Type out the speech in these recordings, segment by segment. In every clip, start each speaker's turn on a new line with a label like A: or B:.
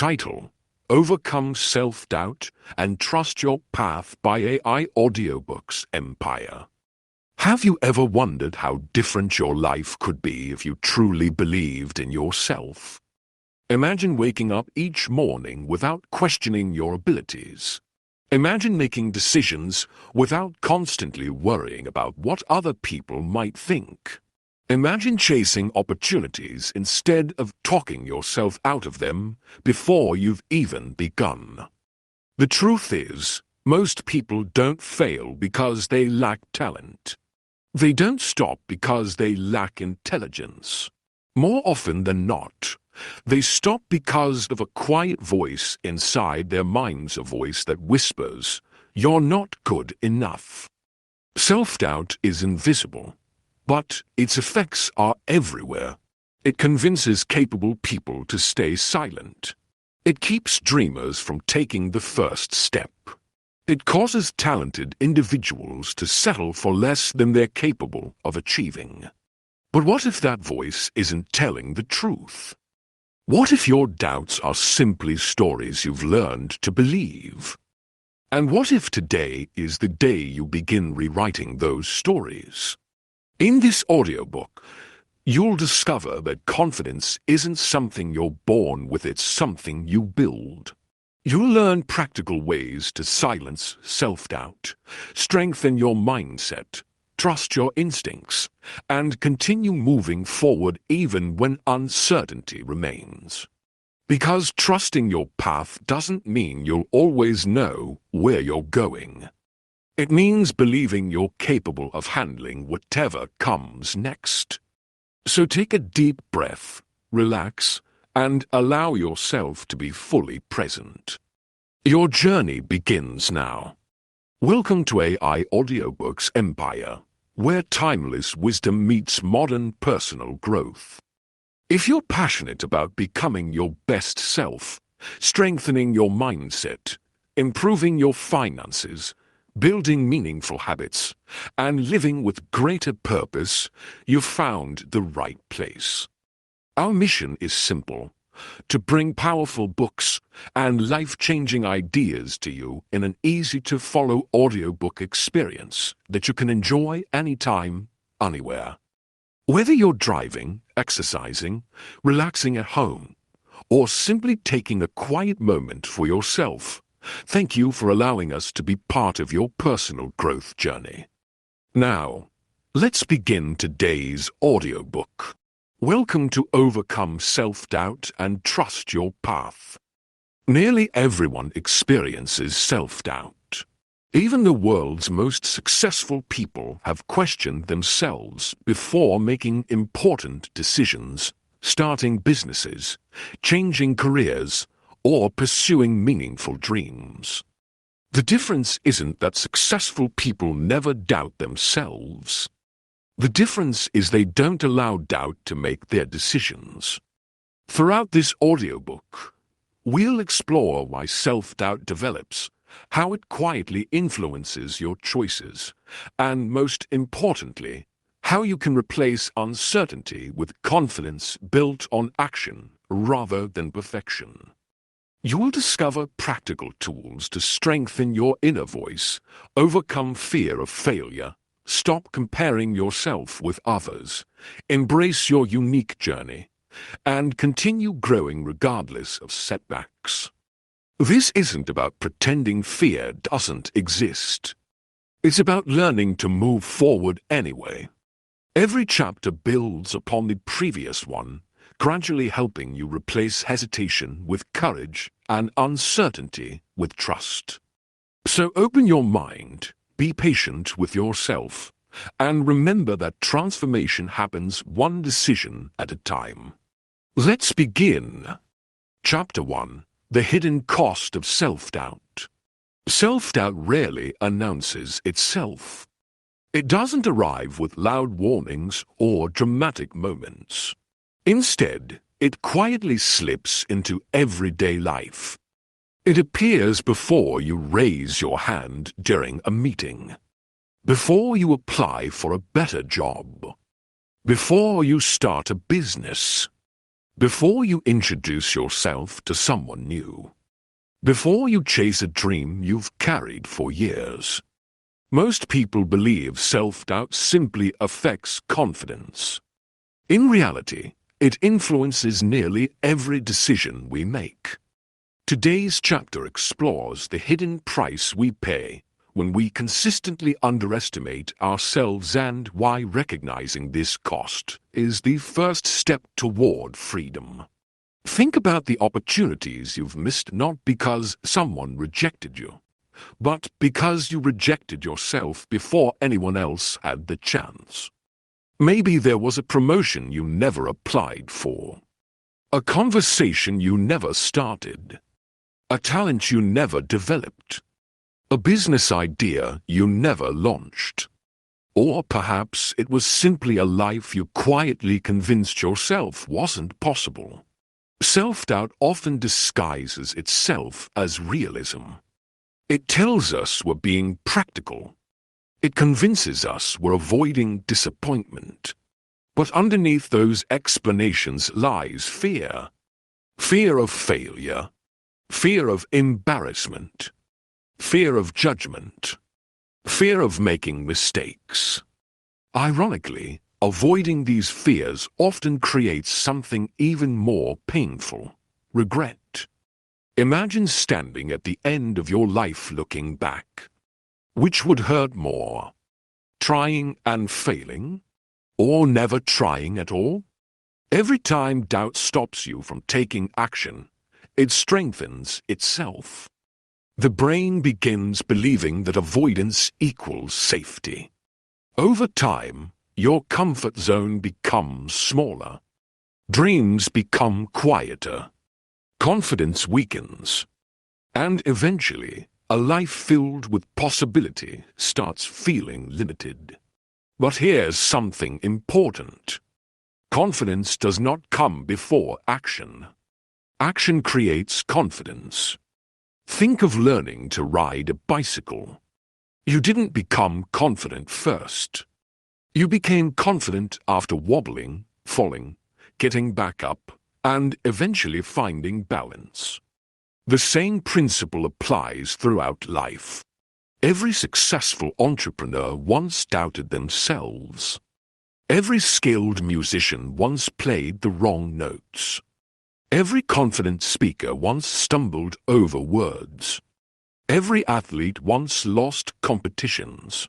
A: Title: Overcome Self-Doubt and Trust Your Path by AI Audiobooks Empire. Have you ever wondered how different your life could be if you truly believed in yourself? Imagine waking up each morning without questioning your abilities. Imagine making decisions without constantly worrying about what other people might think. Imagine chasing opportunities instead of talking yourself out of them before you've even begun. The truth is, most people don't fail because they lack talent. They don't stop because they lack intelligence. More often than not, they stop because of a quiet voice inside their minds, a voice that whispers, "You're not good enough." Self-doubt is invisible, but its effects are everywhere. It convinces capable people to stay silent. It keeps dreamers from taking the first step. It causes talented individuals to settle for less than they're capable of achieving. But what if that voice isn't telling the truth? What if your doubts are simply stories you've learned to believe? And what if today is the day you begin rewriting those stories? In this audiobook, you'll discover that confidence isn't something you're born with, it's something you build. You'll learn practical ways to silence self-doubt, strengthen your mindset, trust your instincts, and continue moving forward even when uncertainty remains. Because trusting your path doesn't mean you'll always know where you're going. It means believing you're capable of handling whatever comes next. So take a deep breath, relax, and allow yourself to be fully present. Your journey begins now. Welcome to AI Audiobooks Empire, where timeless wisdom meets modern personal growth. If you're passionate about becoming your best self, strengthening your mindset, improving your finances, building meaningful habits, and living with greater purpose, you've found the right place. Our mission is simple: to bring powerful books and life-changing ideas to you in an easy-to-follow audiobook experience that you can enjoy anytime, anywhere. Whether you're driving, exercising, relaxing at home, or simply taking a quiet moment for yourself, thank you for allowing us to be part of your personal growth journey. Now, let's begin today's audiobook. Welcome to Overcome Self-Doubt and Trust Your Path. Nearly everyone experiences self-doubt. Even the world's most successful people have questioned themselves before making important decisions, starting businesses, changing careers, or pursuing meaningful dreams. The difference isn't that successful people never doubt themselves. The difference is they don't allow doubt to make their decisions. Throughout this audiobook, we'll explore why self-doubt develops, how it quietly influences your choices, and most importantly, how you can replace uncertainty with confidence built on action rather than perfection. You will discover practical tools to strengthen your inner voice, overcome fear of failure, stop comparing yourself with others, embrace your unique journey, and continue growing regardless of setbacks. This isn't about pretending fear doesn't exist. It's about learning to move forward anyway. Every chapter builds upon the previous one, gradually helping you replace hesitation with courage and uncertainty with trust. So open your mind, be patient with yourself, and remember that transformation happens one decision at a time. Let's begin. Chapter 1: The Hidden Cost of Self-Doubt. Self-doubt rarely announces itself. It doesn't arrive with loud warnings or dramatic moments. Instead, it quietly slips into everyday life. It appears before you raise your hand during a meeting, before you apply for a better job, before you start a business, Before you introduce yourself to someone new. Before you chase a dream you've carried for years. Most people believe self-doubt simply affects confidence. In reality, it influences nearly every decision we make. Today's chapter explores the hidden price we pay when we consistently underestimate ourselves and why recognizing this cost is the first step toward freedom. Think about the opportunities you've missed not because someone rejected you, but because you rejected yourself before anyone else had the chance. Maybe there was a promotion you never applied for, a conversation you never started, a talent you never developed, a business idea you never launched. Or perhaps it was simply a life you quietly convinced yourself wasn't possible. Self-doubt often disguises itself as realism. It tells us we're being practical. It convinces us we're avoiding disappointment. But underneath those explanations lies fear. Fear of failure. Fear of embarrassment. Fear of judgment. Fear of making mistakes. Ironically, avoiding these fears often creates something even more painful: regret. Imagine standing at the end of your life looking back. Which would hurt more? Trying and failing? Or never trying at all? Every time doubt stops you from taking action, it strengthens itself. The brain begins believing that avoidance equals safety. Over time, your comfort zone becomes smaller. Dreams become quieter. Confidence weakens. And eventually, a life filled with possibility starts feeling limited. But here's something important. Confidence does not come before action. Action creates confidence. Think of learning to ride a bicycle. You didn't become confident first. You became confident after wobbling, falling, getting back up, and eventually finding balance. The same principle applies throughout life. Every successful entrepreneur once doubted themselves. Every skilled musician once played the wrong notes. Every confident speaker once stumbled over words. Every athlete once lost competitions.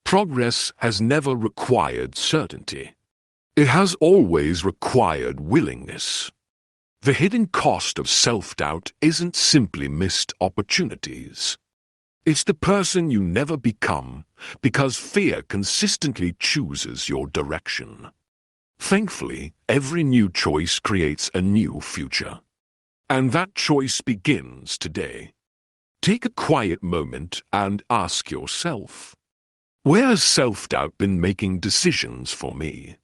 A: Progress has never required certainty. It has always required willingness. The hidden cost of self-doubt isn't simply missed opportunities. It's the person you never become because fear consistently chooses your direction. Thankfully, every new choice creates a new future. And that choice begins today. Take a quiet moment and ask yourself, where has self-doubt been making decisions for me?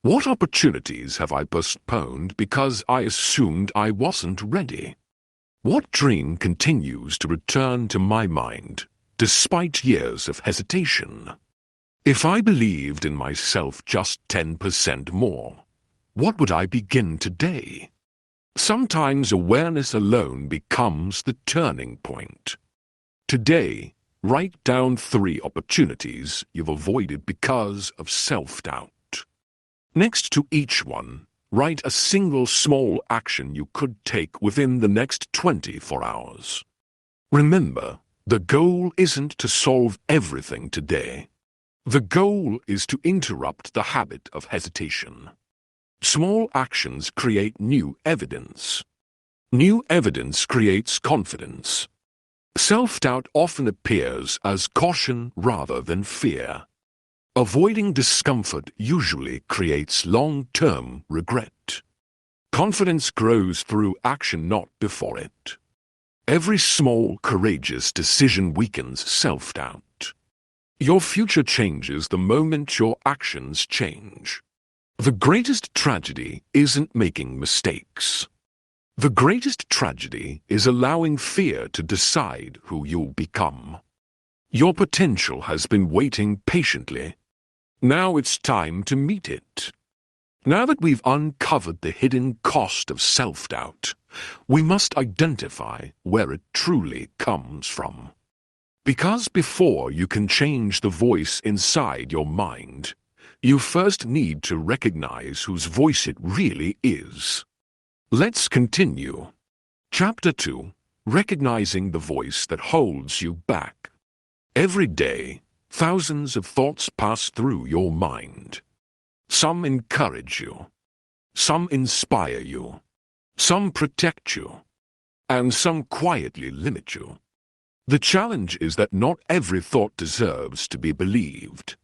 A: What opportunities have I postponed because I assumed I wasn't ready? What dream continues to return to my mind, despite years of hesitation? If I believed in myself just 10% more, what would I begin today? Sometimes awareness alone becomes the turning point. Today, write down 3 opportunities you've avoided because of self-doubt. Next to each one, write a single small action you could take within the next 24 hours. Remember, the goal isn't to solve everything today. The goal is to interrupt the habit of hesitation. Small actions create new evidence. New evidence creates confidence. Self-doubt often appears as caution rather than fear. Avoiding discomfort usually creates long-term regret. Confidence grows through action, not before it. Every small, courageous decision weakens self-doubt. Your future changes the moment your actions change. The greatest tragedy isn't making mistakes. The greatest tragedy is allowing fear to decide who you'll become. Your potential has been waiting patiently. Now it's time to meet it. Now that we've uncovered the hidden cost of self-doubt, we must identify where it truly comes from. Because before you can change the voice inside your mind, you first need to recognize whose voice it really is. Let's continue. Chapter 2. Recognizing the voice that holds you back. Every day, thousands of thoughts pass through your mind. Some encourage you. Some inspire you. Some protect you. And some quietly limit you. The challenge is that not every thought deserves to be believed.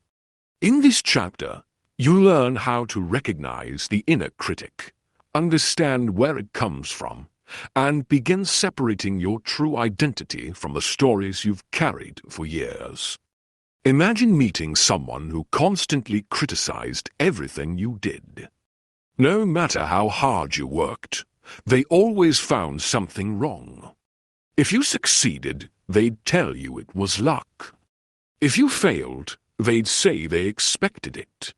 A: In this chapter, you learn how to recognize the inner critic, understand where it comes from, and begin separating your true identity from the stories you've carried for years. Imagine meeting someone who constantly criticized everything you did. No matter how hard you worked, they always found something wrong. If you succeeded, they'd tell you it was luck. If you failed, they'd say they expected it.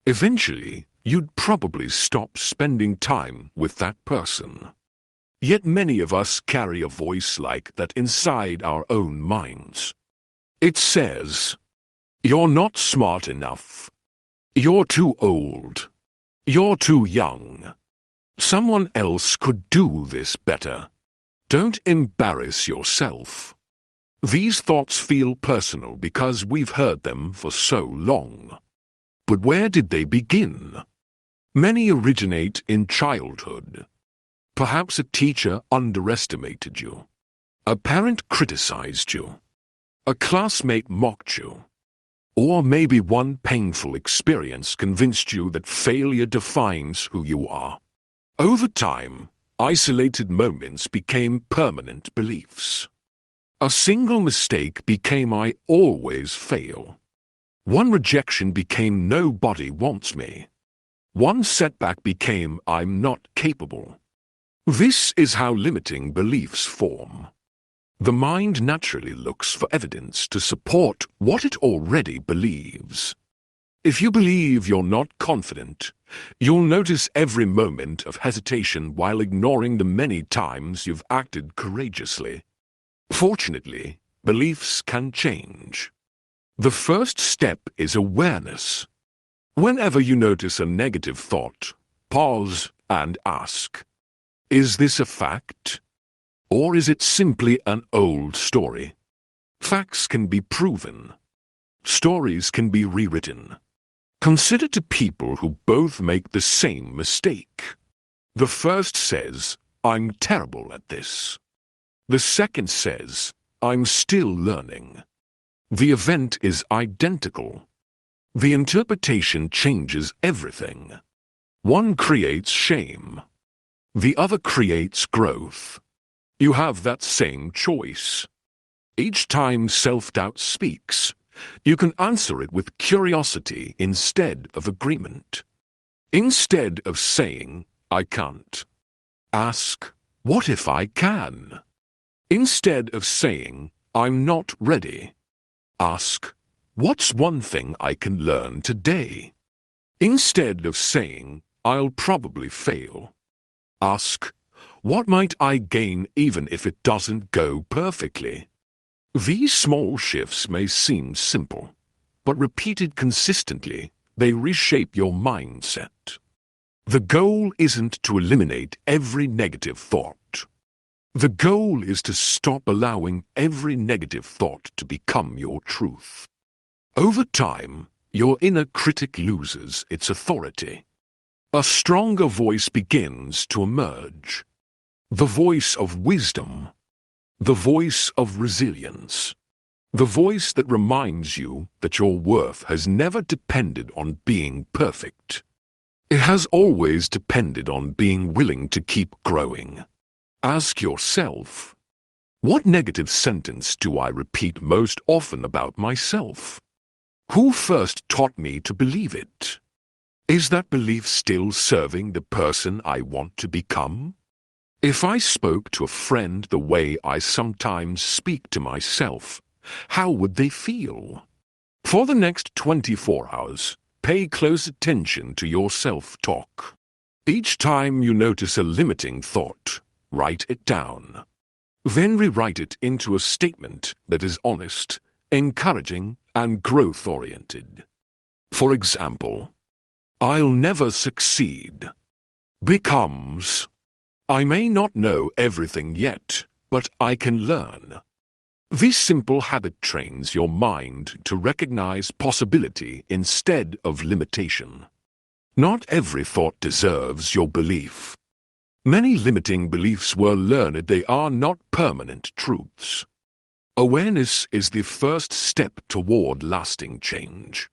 A: Eventually, you'd probably stop spending time with that person. Yet many of us carry a voice like that inside our own minds. It says, "You're not smart enough. You're too old. You're too young. Someone else could do this better. Don't embarrass yourself." These thoughts feel personal because we've heard them for so long. But where did they begin? Many originate in childhood. Perhaps a teacher underestimated you. A parent criticized you. A classmate mocked you. Or maybe one painful experience convinced you that failure defines who you are. Over time, isolated moments became permanent beliefs. A single mistake became "I always fail." One rejection became "nobody wants me." One setback became "I'm not capable." This is how limiting beliefs form. The mind naturally looks for evidence to support what it already believes. If you believe you're not confident, you'll notice every moment of hesitation while ignoring the many times you've acted courageously. Fortunately, beliefs can change. The first step is awareness. Whenever you notice a negative thought, pause and ask, is this a fact? Or is it simply an old story? Facts can be proven. Stories can be rewritten. Consider two people who both make the same mistake. The first says, "I'm terrible at this." The second says, "I'm still learning." The event is identical. The interpretation changes everything. One creates shame. The other creates growth. You have that same choice. Each time self-doubt speaks, you can answer it with curiosity instead of agreement. Instead of saying, "I can't," ask, "What if I can?" Instead of saying, "I'm not ready," ask, "What's one thing I can learn today?" Instead of saying, "I'll probably fail," ask, "What might I gain even if it doesn't go perfectly?" These small shifts may seem simple, but repeated consistently, they reshape your mindset. The goal isn't to eliminate every negative thought. The goal is to stop allowing every negative thought to become your truth. Over time, your inner critic loses its authority. A stronger voice begins to emerge. The voice of wisdom. The voice of resilience. The voice that reminds you that your worth has never depended on being perfect. It has always depended on being willing to keep growing. Ask yourself, what negative sentence do I repeat most often about myself? Who first taught me to believe it? Is that belief still serving the person I want to become? If I spoke to a friend the way I sometimes speak to myself, how would they feel? For the next 24 hours, Pay close attention to your self-talk. Each time you notice a limiting thought, write it down. Then rewrite it into a statement that is honest, encouraging, and growth-oriented. For example, "I'll never succeed" becomes, "I may not know everything yet, but I can learn." This simple habit trains your mind to recognize possibility instead of limitation. Not every thought deserves your belief. Many limiting beliefs were learned; they are not permanent truths. Awareness is the first step toward lasting change.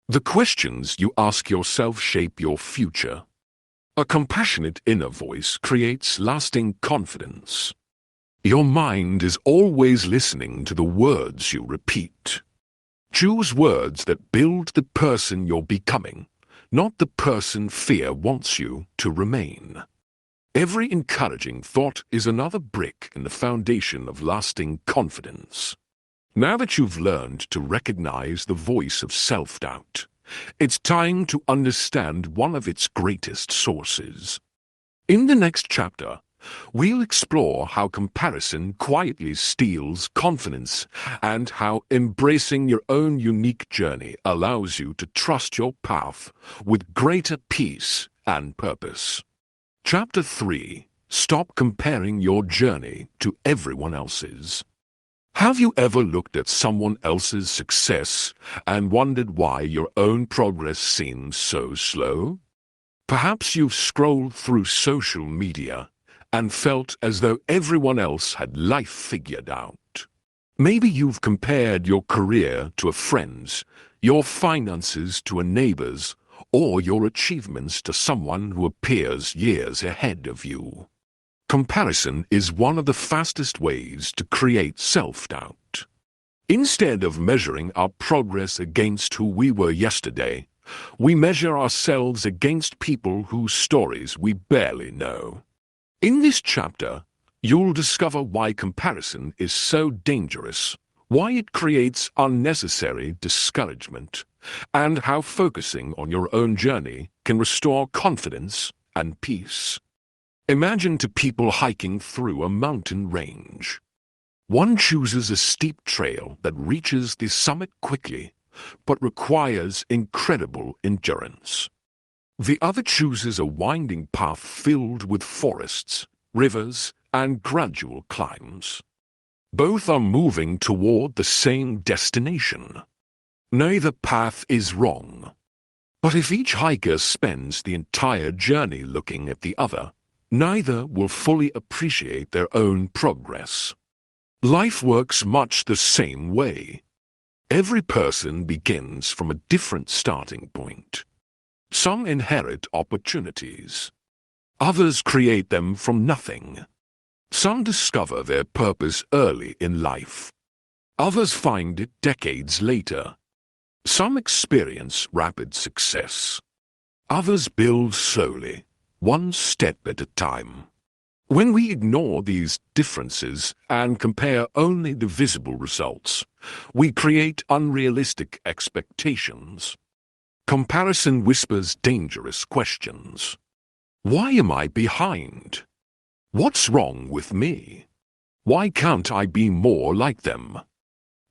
A: The questions you ask yourself shape your future. A compassionate inner voice creates lasting confidence. Your mind is always listening to the words you repeat. Choose words that build the person you're becoming, not the person fear wants you to remain. Every encouraging thought is another brick in the foundation of lasting confidence. Now that you've learned to recognize the voice of self-doubt, it's time to understand one of its greatest sources. In the next chapter, we'll explore how comparison quietly steals confidence and how embracing your own unique journey allows you to trust your path with greater peace and purpose. Chapter 3. Stop comparing your journey to everyone else's. Have you ever looked at someone else's success and wondered why your own progress seems so slow? Perhaps you've scrolled through social media and felt as though everyone else had life figured out. Maybe you've compared your career to a friend's, your finances to a neighbor's, or your achievements to someone who appears years ahead of you. Comparison is one of the fastest ways to create self-doubt. Instead of measuring our progress against who we were yesterday, we measure ourselves against people whose stories we barely know. In this chapter, you'll discover why comparison is so dangerous, why it creates unnecessary discouragement, and how focusing on your own journey can restore confidence and peace. Imagine two people hiking through a mountain range. One chooses a steep trail that reaches the summit quickly, but requires incredible endurance. The other chooses a winding path filled with forests, rivers, and gradual climbs. Both are moving toward the same destination. Neither path is wrong. But if each hiker spends the entire journey looking at the other, neither will fully appreciate their own progress. Life works much the same way. Every person begins from a different starting point. Some inherit opportunities. Others create them from nothing. Some discover their purpose early in life. Others find it decades later. Some experience rapid success. Others build slowly, one step at a time. When we ignore these differences and compare only the visible results, we create unrealistic expectations. Comparison whispers dangerous questions. Why am I behind? What's wrong with me? Why can't I be more like them?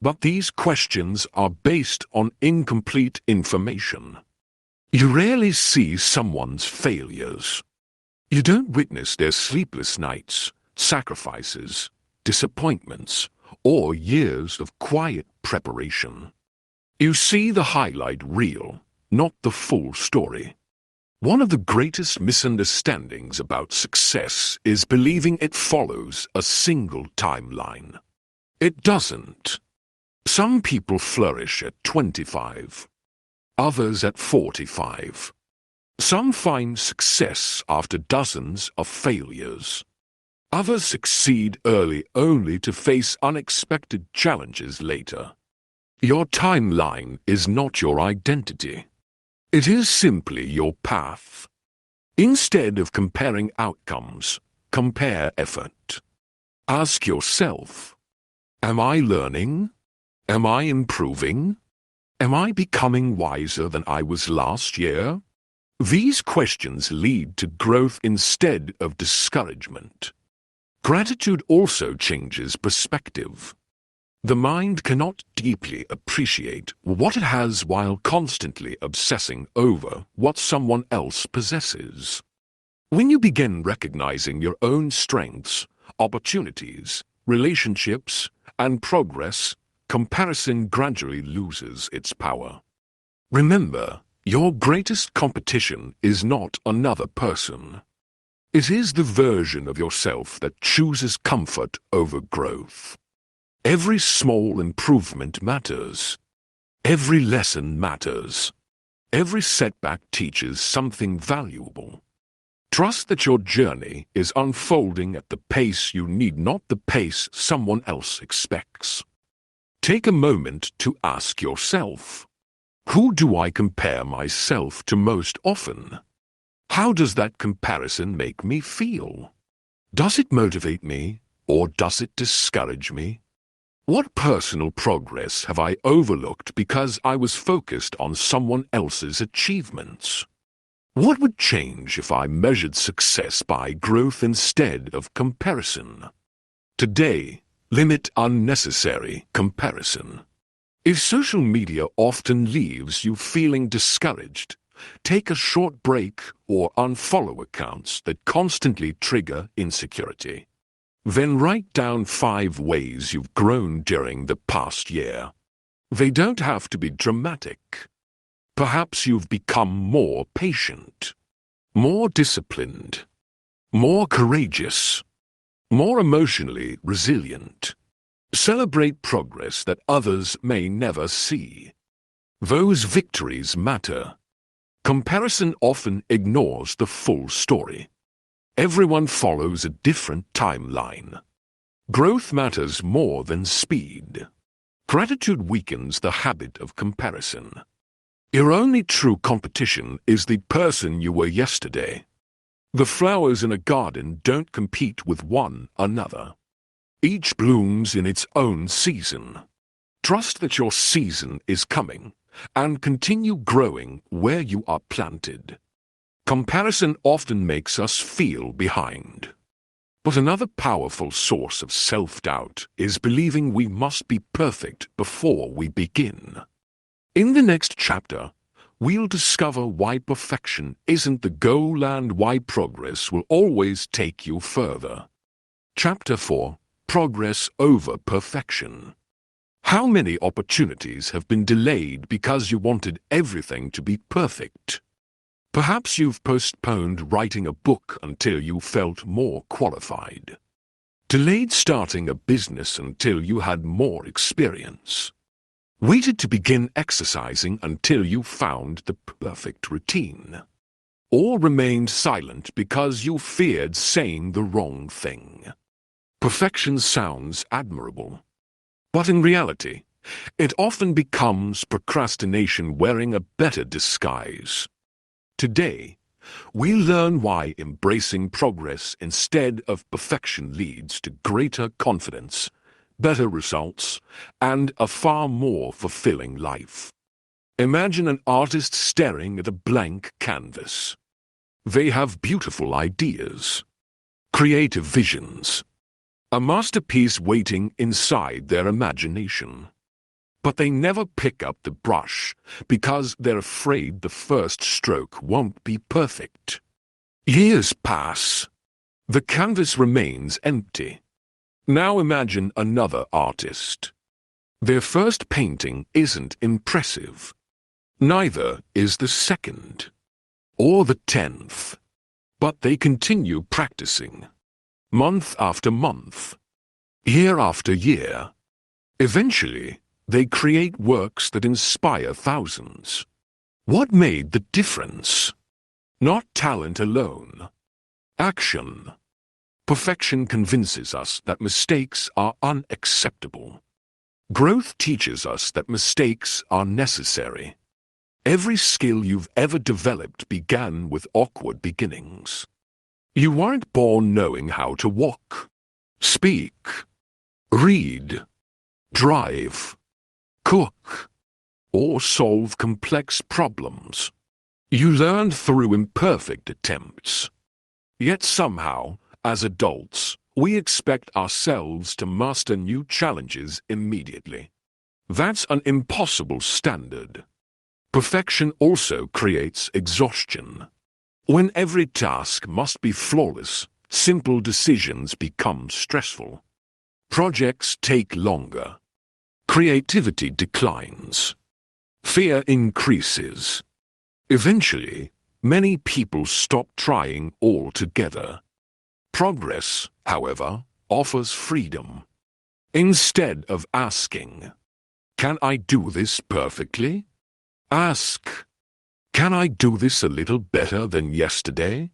A: But these questions are based on incomplete information. You rarely see someone's failures. You don't witness their sleepless nights, sacrifices, disappointments, or years of quiet preparation. You see the highlight reel, not the full story. One of the greatest misunderstandings about success is believing it follows a single timeline. It doesn't. Some people flourish at 25, others at 45. Some find success after dozens of failures. Others succeed early only to face unexpected challenges later. Your timeline is not your identity. It is simply your path. Instead of comparing outcomes, compare effort. Ask yourself, am I learning? Am I improving? Am I becoming wiser than I was last year? These questions lead to growth instead of discouragement. Gratitude also changes perspective. The mind cannot deeply appreciate what it has while constantly obsessing over what someone else possesses. When you begin recognizing your own strengths, opportunities, relationships, and progress, comparison gradually loses its power. Remember, your greatest competition is not another person. It is the version of yourself that chooses comfort over growth. Every small improvement matters. Every lesson matters. Every setback teaches something valuable. Trust that your journey is unfolding at the pace you need, not the pace someone else expects. Take a moment to ask yourself, who do I compare myself to most often? How does that comparison make me feel? Does it motivate me, or does it discourage me? What personal progress have I overlooked because I was focused on someone else's achievements? What would change if I measured success by growth instead of comparison? Today, limit unnecessary comparison. If social media often leaves you feeling discouraged, take a short break or unfollow accounts that constantly trigger insecurity. Then write down 5 ways you've grown during the past year. They don't have to be dramatic. Perhaps you've become more patient, more disciplined, more courageous, more emotionally resilient. Celebrate progress that others may never see. Those victories matter. Comparison often ignores the full story. Everyone follows a different timeline. Growth matters more than speed. Gratitude weakens the habit of comparison. Your only true competition is the person you were yesterday. The flowers in a garden don't compete with one another. Each blooms in its own season. Trust that your season is coming, and continue growing where you are planted. Comparison often makes us feel behind. But another powerful source of self-doubt is believing we must be perfect before we begin. In the next chapter, we'll discover why perfection isn't the goal and why progress will always take you further. Chapter 4: Progress over Perfection. How many opportunities have been delayed because you wanted everything to be perfect? Perhaps you've postponed writing a book until you felt more qualified. Delayed starting a business until you had more experience. Waited to begin exercising until you found the perfect routine. Or remained silent because you feared saying the wrong thing. Perfection sounds admirable, but in reality, it often becomes procrastination wearing a better disguise. Today, we learn why embracing progress instead of perfection leads to greater confidence, better results, and a far more fulfilling life. Imagine an artist staring at a blank canvas. They have beautiful ideas, creative visions, a masterpiece waiting inside their imagination. But they never pick up the brush because they're afraid the first stroke won't be perfect. Years pass. The canvas remains empty. Now imagine another artist. Their first painting isn't impressive. Neither is the second, or the 10th. But they continue practicing, month after month, year after year. Eventually, they create works that inspire thousands. What made the difference? Not talent alone. Action. Perfection convinces us that mistakes are unacceptable. Growth teaches us that mistakes are necessary. Every skill you've ever developed began with awkward beginnings. You weren't born knowing how to walk, speak, read, drive, cook, or solve complex problems. You learn through imperfect attempts. Yet somehow, as adults, we expect ourselves to master new challenges immediately. That's an impossible standard. Perfection also creates exhaustion. When every task must be flawless, simple decisions become stressful. Projects take longer. Creativity declines. Fear increases. Eventually, many people stop trying altogether. Progress, however, offers freedom. Instead of asking, "Can I do this perfectly?" ask, "Can I do this a little better than yesterday?"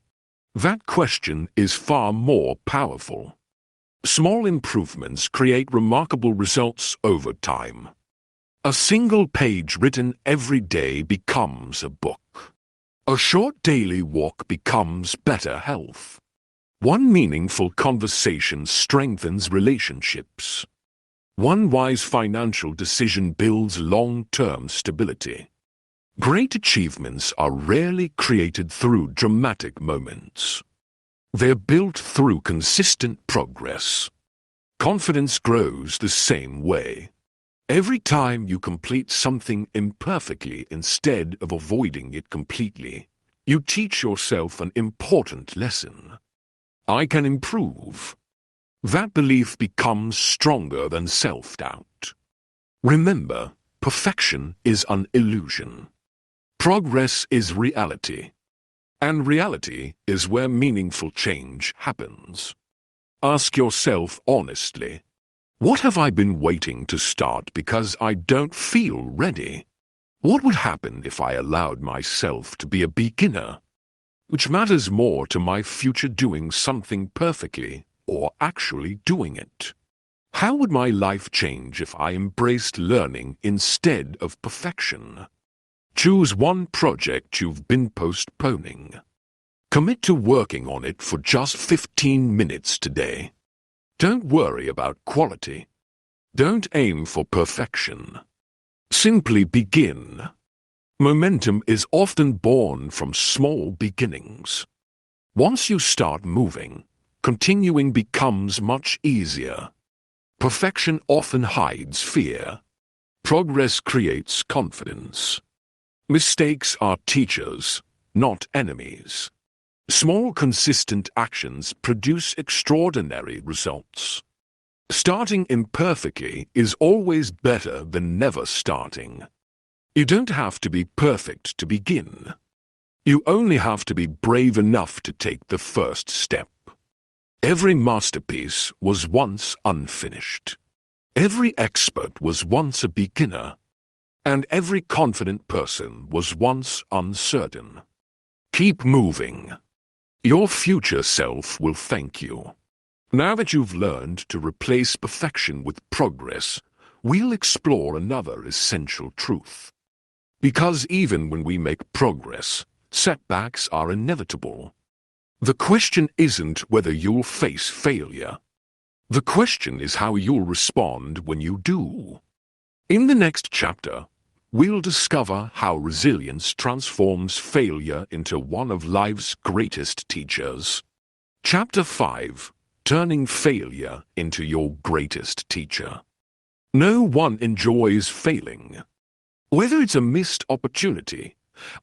A: That question is far more powerful. Small improvements create remarkable results over time. A single page written every day becomes a book. A short daily walk becomes better health. One meaningful conversation strengthens relationships. One wise financial decision builds long-term stability. Great achievements are rarely created through dramatic moments. They're built through consistent progress. Confidence grows the same way. Every time you complete something imperfectly instead of avoiding it completely, you teach yourself an important lesson. I can improve. That belief becomes stronger than self-doubt. Remember, perfection is an illusion. Progress is reality. And reality is where meaningful change happens. Ask yourself honestly, what have I been waiting to start because I don't feel ready? What would happen if I allowed myself to be a beginner? Which matters more to my future, doing something perfectly or actually doing it? How would my life change if I embraced learning instead of perfection? Choose one project you've been postponing. Commit to working on it for just 15 minutes today. Don't worry about quality. Don't aim for perfection. Simply begin. Momentum is often born from small beginnings. Once you start moving, continuing becomes much easier. Perfection often hides fear. Progress creates confidence. Mistakes are teachers, not enemies. Small, consistent actions produce extraordinary results. Starting imperfectly is always better than never starting. You don't have to be perfect to begin. You only have to be brave enough to take the first step. Every masterpiece was once unfinished. Every expert was once a beginner. And every confident person was once uncertain. Keep moving. Your future self will thank you. Now that you've learned to replace perfection with progress, we'll explore another essential truth. Because even when we make progress, setbacks are inevitable. The question isn't whether you'll face failure. The question is how you'll respond when you do. In the next chapter, we'll discover how resilience transforms failure into one of life's greatest teachers. Chapter 5. Turning failure into your greatest teacher. No one enjoys failing. Whether it's a missed opportunity,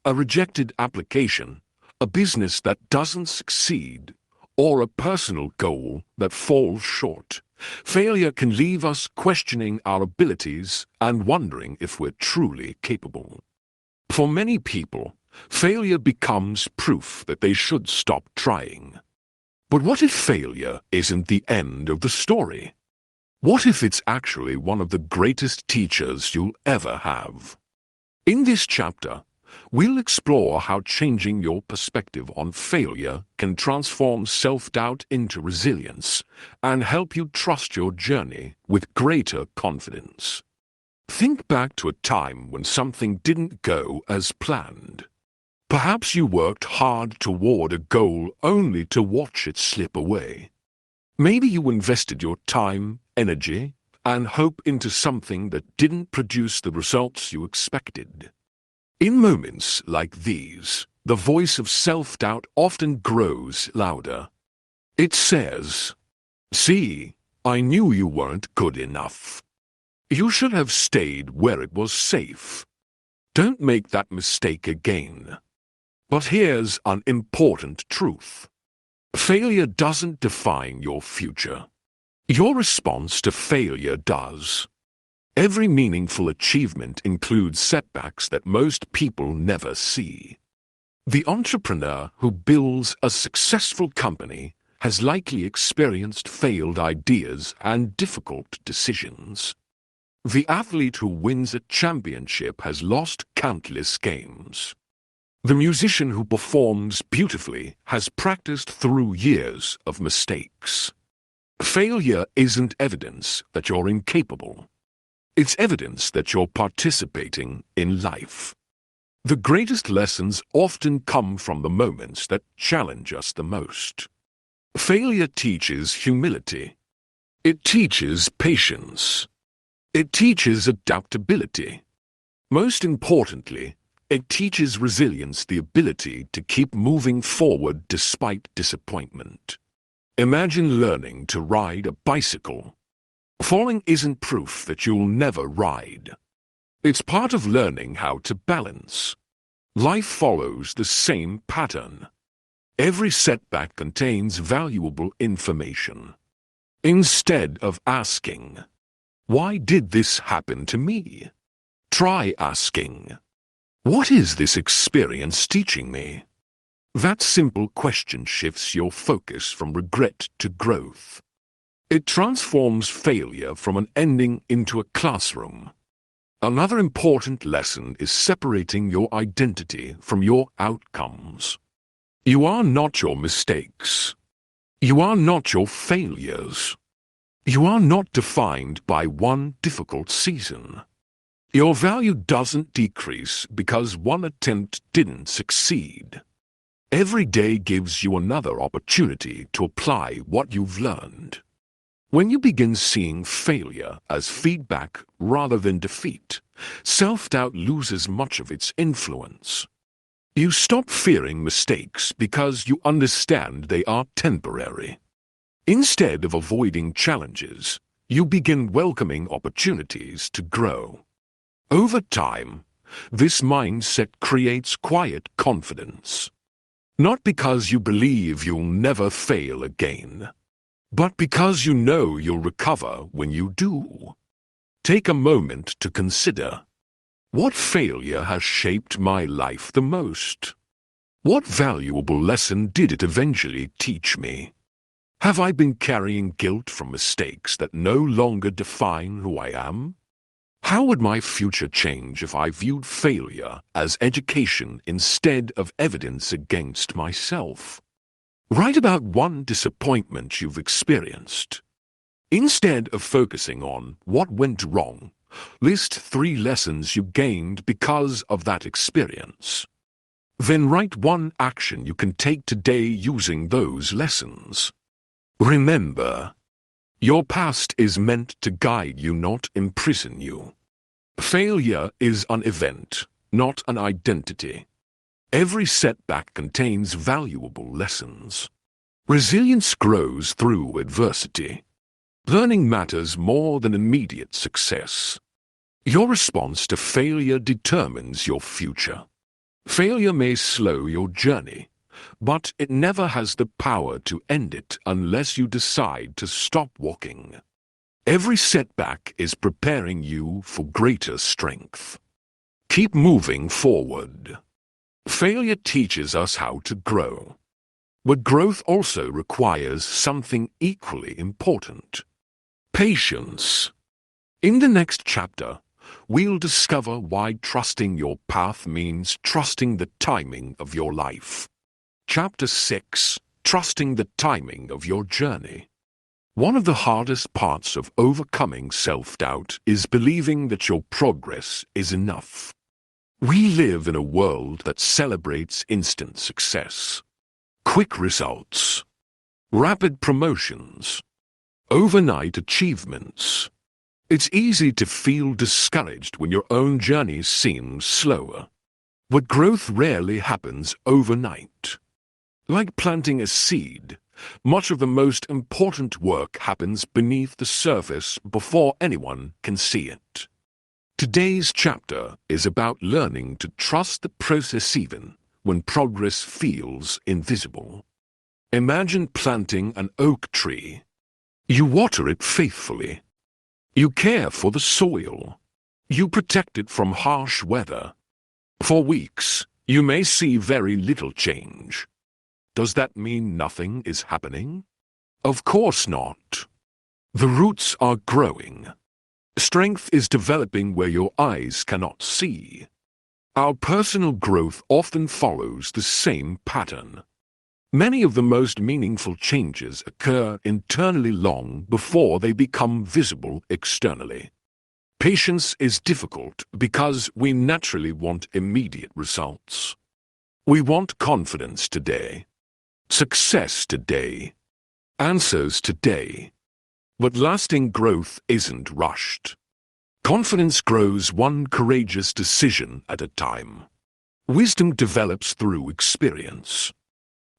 A: a rejected application, a business that doesn't succeed, or a personal goal that falls short, failure can leave us questioning our abilities and wondering if we're truly capable. For many people, failure becomes proof that they should stop trying. But what if failure isn't the end of the story? What if it's actually one of the greatest teachers you'll ever have? In this chapter, we'll explore how changing your perspective on failure can transform self-doubt into resilience and help you trust your journey with greater confidence. Think back to a time when something didn't go as planned. Perhaps you worked hard toward a goal only to watch it slip away. Maybe you invested your time, energy, and hope into something that didn't produce the results you expected. In moments like these, the voice of self-doubt often grows louder. It says, "See, I knew you weren't good enough. You should have stayed where it was safe. Don't make that mistake again." But here's an important truth. Failure doesn't define your future. Your response to failure does. Every meaningful achievement includes setbacks that most people never see. The entrepreneur who builds a successful company has likely experienced failed ideas and difficult decisions. The athlete who wins a championship has lost countless games. The musician who performs beautifully has practiced through years of mistakes. Failure isn't evidence that you're incapable. It's evidence that you're participating in life. The greatest lessons often come from the moments that challenge us the most. Failure teaches humility. It teaches patience. It teaches adaptability. Most importantly, it teaches resilience, the ability to keep moving forward despite disappointment. Imagine learning to ride a bicycle. Falling isn't proof that you'll never ride. It's part of learning how to balance. Life follows the same pattern. Every setback contains valuable information. Instead of asking, "Why did this happen to me?" try asking, "What is this experience teaching me?" That simple question shifts your focus from regret to growth. It transforms failure from an ending into a classroom. Another important lesson is separating your identity from your outcomes. You are not your mistakes. You are not your failures. You are not defined by one difficult season. Your value doesn't decrease because one attempt didn't succeed. Every day gives you another opportunity to apply what you've learned. When you begin seeing failure as feedback rather than defeat, self-doubt loses much of its influence. You stop fearing mistakes because you understand they are temporary. Instead of avoiding challenges, you begin welcoming opportunities to grow. Over time, this mindset creates quiet confidence. Not because you believe you'll never fail again, but because you know you'll recover when you do. Take a moment to consider, what failure has shaped my life the most? What valuable lesson did it eventually teach me? Have I been carrying guilt from mistakes that no longer define who I am? How would my future change if I viewed failure as education instead of evidence against myself? Write about one disappointment you've experienced. Instead of focusing on what went wrong, list 3 lessons you gained because of that experience. Then write one action you can take today using those lessons. Remember, your past is meant to guide you, not imprison you. Failure is an event, not an identity. Every setback contains valuable lessons. Resilience grows through adversity. Learning matters more than immediate success. Your response to failure determines your future. Failure may slow your journey, but it never has the power to end it unless you decide to stop walking. Every setback is preparing you for greater strength. Keep moving forward. Failure teaches us how to grow. But growth also requires something equally important: patience. In the next chapter, we'll discover why trusting your path means trusting the timing of your life. Chapter 6: Trusting the timing of your journey. One of the hardest parts of overcoming self-doubt is believing that your progress is enough. We live in a world that celebrates instant success, quick results, rapid promotions, overnight achievements. It's easy to feel discouraged when your own journey seems slower. But growth rarely happens overnight. Like planting a seed, much of the most important work happens beneath the surface before anyone can see it. Today's chapter is about learning to trust the process even when progress feels invisible. Imagine planting an oak tree. You water it faithfully. You care for the soil. You protect it from harsh weather. For weeks, you may see very little change. Does that mean nothing is happening? Of course not. The roots are growing. Strength is developing where your eyes cannot see. Our personal growth often follows the same pattern. Many of the most meaningful changes occur internally long before they become visible externally. Patience is difficult because we naturally want immediate results. We want confidence today, success today, answers today. But lasting growth isn't rushed. Confidence grows one courageous decision at a time. Wisdom develops through experience.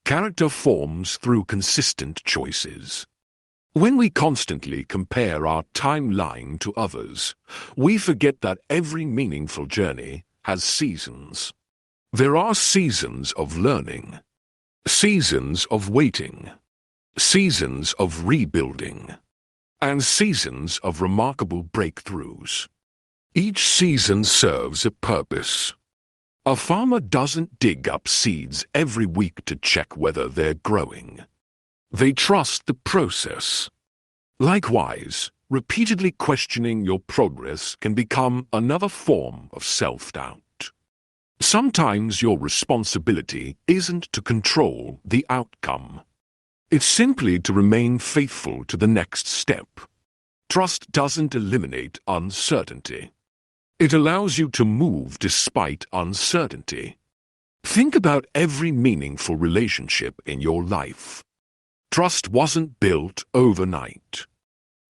A: Character forms through consistent choices. When we constantly compare our timeline to others, we forget that every meaningful journey has seasons. There are seasons of learning, seasons of waiting, seasons of rebuilding, and seasons of remarkable breakthroughs. Each season serves a purpose. A farmer doesn't dig up seeds every week to check whether they're growing. They trust the process. Likewise, repeatedly questioning your progress can become another form of self-doubt. Sometimes your responsibility isn't to control the outcome. It's simply to remain faithful to the next step. Trust doesn't eliminate uncertainty. It allows you to move despite uncertainty. Think about every meaningful relationship in your life. Trust wasn't built overnight.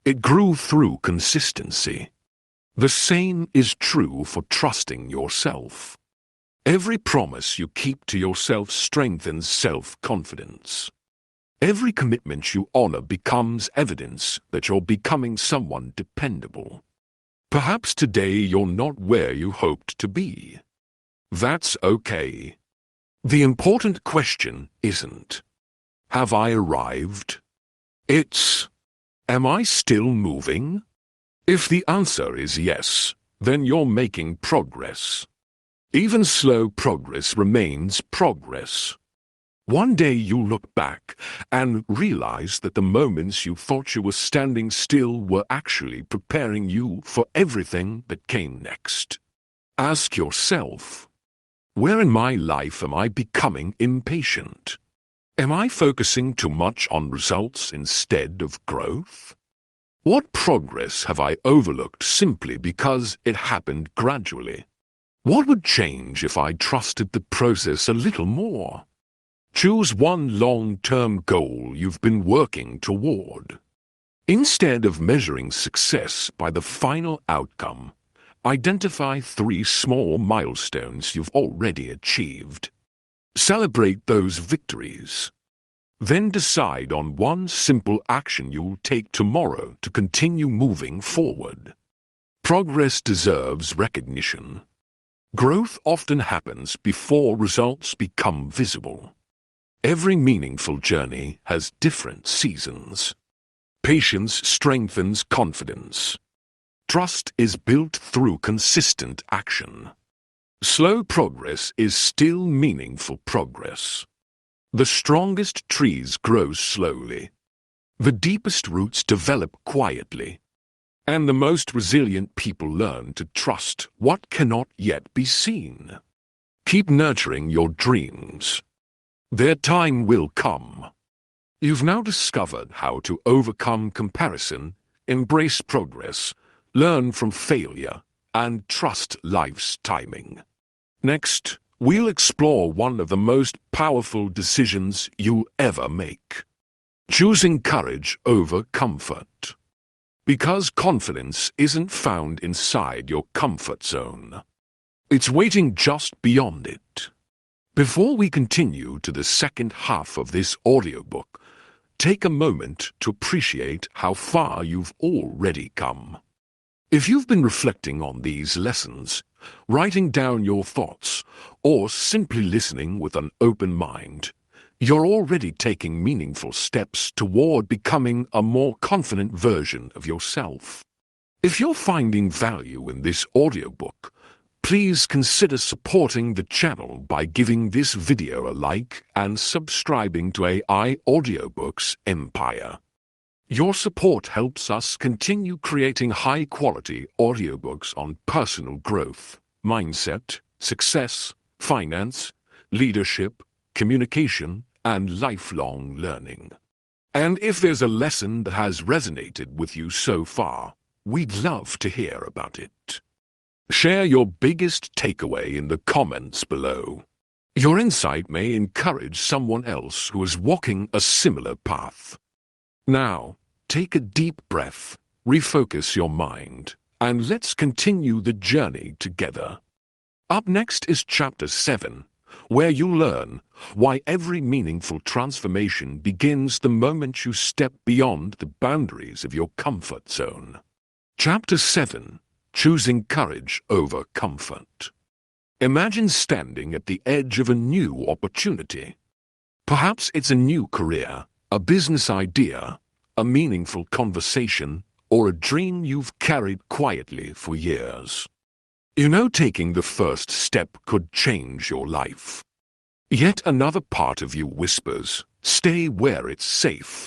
A: It grew through consistency. The same is true for trusting yourself. Every promise you keep to yourself strengthens self-confidence. Every commitment you honor becomes evidence that you're becoming someone dependable. Perhaps today you're not where you hoped to be. That's okay. The important question isn't, have I arrived? It's, am I still moving? If the answer is yes, then you're making progress. Even slow progress remains progress. One day you'll look back and realize that the moments you thought you were standing still were actually preparing you for everything that came next. Ask yourself, where in my life am I becoming impatient? Am I focusing too much on results instead of growth? What progress have I overlooked simply because it happened gradually? What would change if I trusted the process a little more? Choose one long-term goal you've been working toward. Instead of measuring success by the final outcome, identify 3 small milestones you've already achieved. Celebrate those victories. Then decide on one simple action you'll take tomorrow to continue moving forward. Progress deserves recognition. Growth often happens before results become visible. Every meaningful journey has different seasons. Patience strengthens confidence. Trust is built through consistent action. Slow progress is still meaningful progress. The strongest trees grow slowly. The deepest roots develop quietly. And the most resilient people learn to trust what cannot yet be seen. Keep nurturing your dreams. Their time will come. You've now discovered how to overcome comparison, embrace progress, learn from failure, and trust life's timing. Next, we'll explore one of the most powerful decisions you'll ever make: choosing courage over comfort. Because confidence isn't found inside your comfort zone. It's waiting just beyond it. Before we continue to the second half of this audiobook, take a moment to appreciate how far you've already come. If you've been reflecting on these lessons, writing down your thoughts, or simply listening with an open mind, you're already taking meaningful steps toward becoming a more confident version of yourself. If you're finding value in this audiobook, please consider supporting the channel by giving this video a like and subscribing to AI Audiobooks Empire. Your support helps us continue creating high-quality audiobooks on personal growth, mindset, success, finance, leadership, communication, and lifelong learning. And if there's a lesson that has resonated with you so far, we'd love to hear about it. Share your biggest takeaway in the comments below. Your insight may encourage someone else who is walking a similar path. Now, take a deep breath, refocus your mind, and let's continue the journey together. Up next is Chapter 7, where you'll learn why every meaningful transformation begins the moment you step beyond the boundaries of your comfort zone. Chapter 7. Choosing courage over comfort. Imagine standing at the edge of a new opportunity. Perhaps it's a new career, a business idea, a meaningful conversation, or a dream you've carried quietly for years. You know taking the first step could change your life. Yet another part of you whispers, stay where it's safe.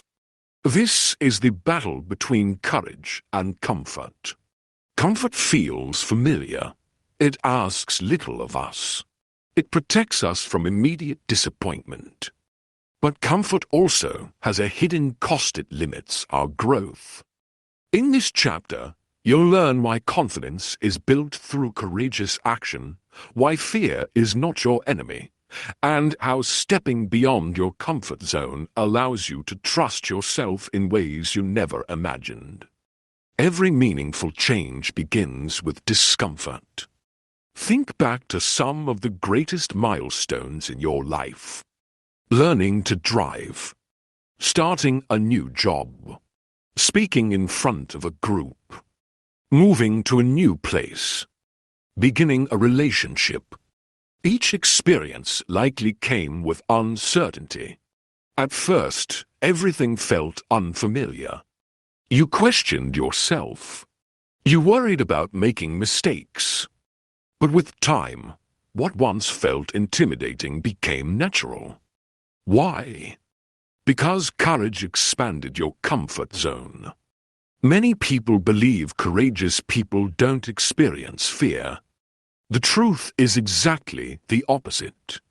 A: This is the battle between courage and comfort. Comfort feels familiar. It asks little of us. It protects us from immediate disappointment. But comfort also has a hidden cost it limits our growth. In this chapter, you'll learn why confidence is built through courageous action, why fear is not your enemy, and how stepping beyond your comfort zone allows you to trust yourself in ways you never imagined. Every meaningful change begins with discomfort. Think back to some of the greatest milestones in your life. Learning to drive, starting a new job, speaking in front of a group, moving to a new place, beginning a relationship. Each experience likely came with uncertainty. At first, everything felt unfamiliar. You questioned yourself. You worried about making mistakes. But with time, what once felt intimidating became natural. Why? Because courage expanded your comfort zone. Many people believe courageous people don't experience fear. The truth is exactly the opposite.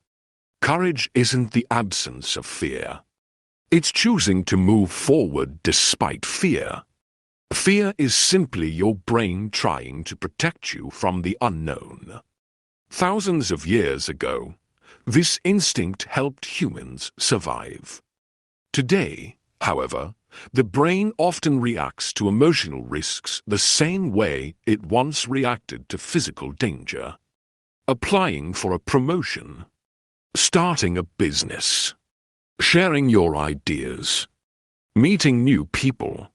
A: Courage isn't the absence of fear. It's choosing to move forward despite fear. Fear is simply your brain trying to protect you from the unknown. Thousands of years ago, this instinct helped humans survive. Today, however, the brain often reacts to emotional risks the same way it once reacted to physical danger. Applying for a promotion, starting a business, sharing your ideas, meeting new people.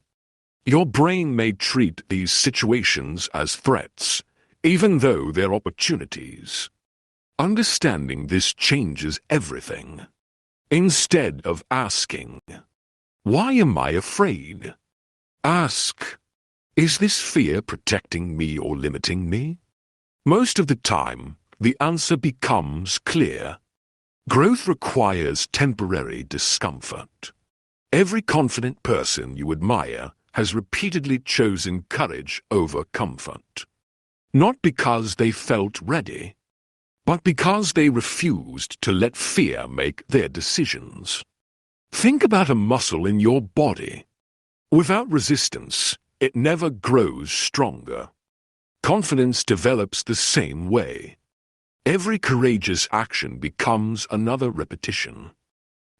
A: Your brain may treat these situations as threats, even though they're opportunities. Understanding this changes everything. Instead of asking, "Why am I afraid?" ask, "Is this fear protecting me or limiting me?" Most of the time, the answer becomes clear. Growth requires temporary discomfort. Every confident person you admire has repeatedly chosen courage over comfort. Not because they felt ready, but because they refused to let fear make their decisions. Think about a muscle in your body. Without resistance, it never grows stronger. Confidence develops the same way. Every courageous action becomes another repetition.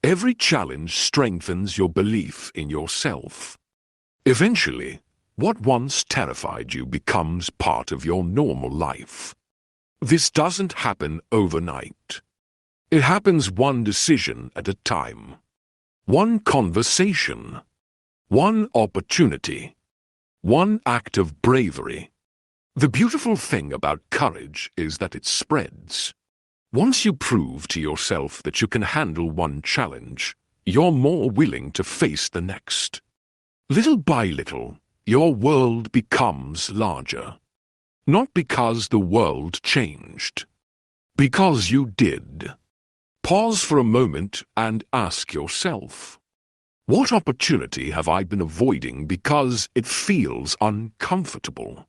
A: Every challenge strengthens your belief in yourself. Eventually, What once terrified you becomes part of your normal life. This doesn't happen overnight. It happens one decision at a time. One conversation. One opportunity. One act of bravery. The beautiful thing about courage is that it spreads. Once you prove to yourself that you can handle one challenge, you're more willing to face the next. Little by little, your world becomes larger. Not because the world changed. Because you did. Pause for a moment and ask yourself, what opportunity have I been avoiding because it feels uncomfortable?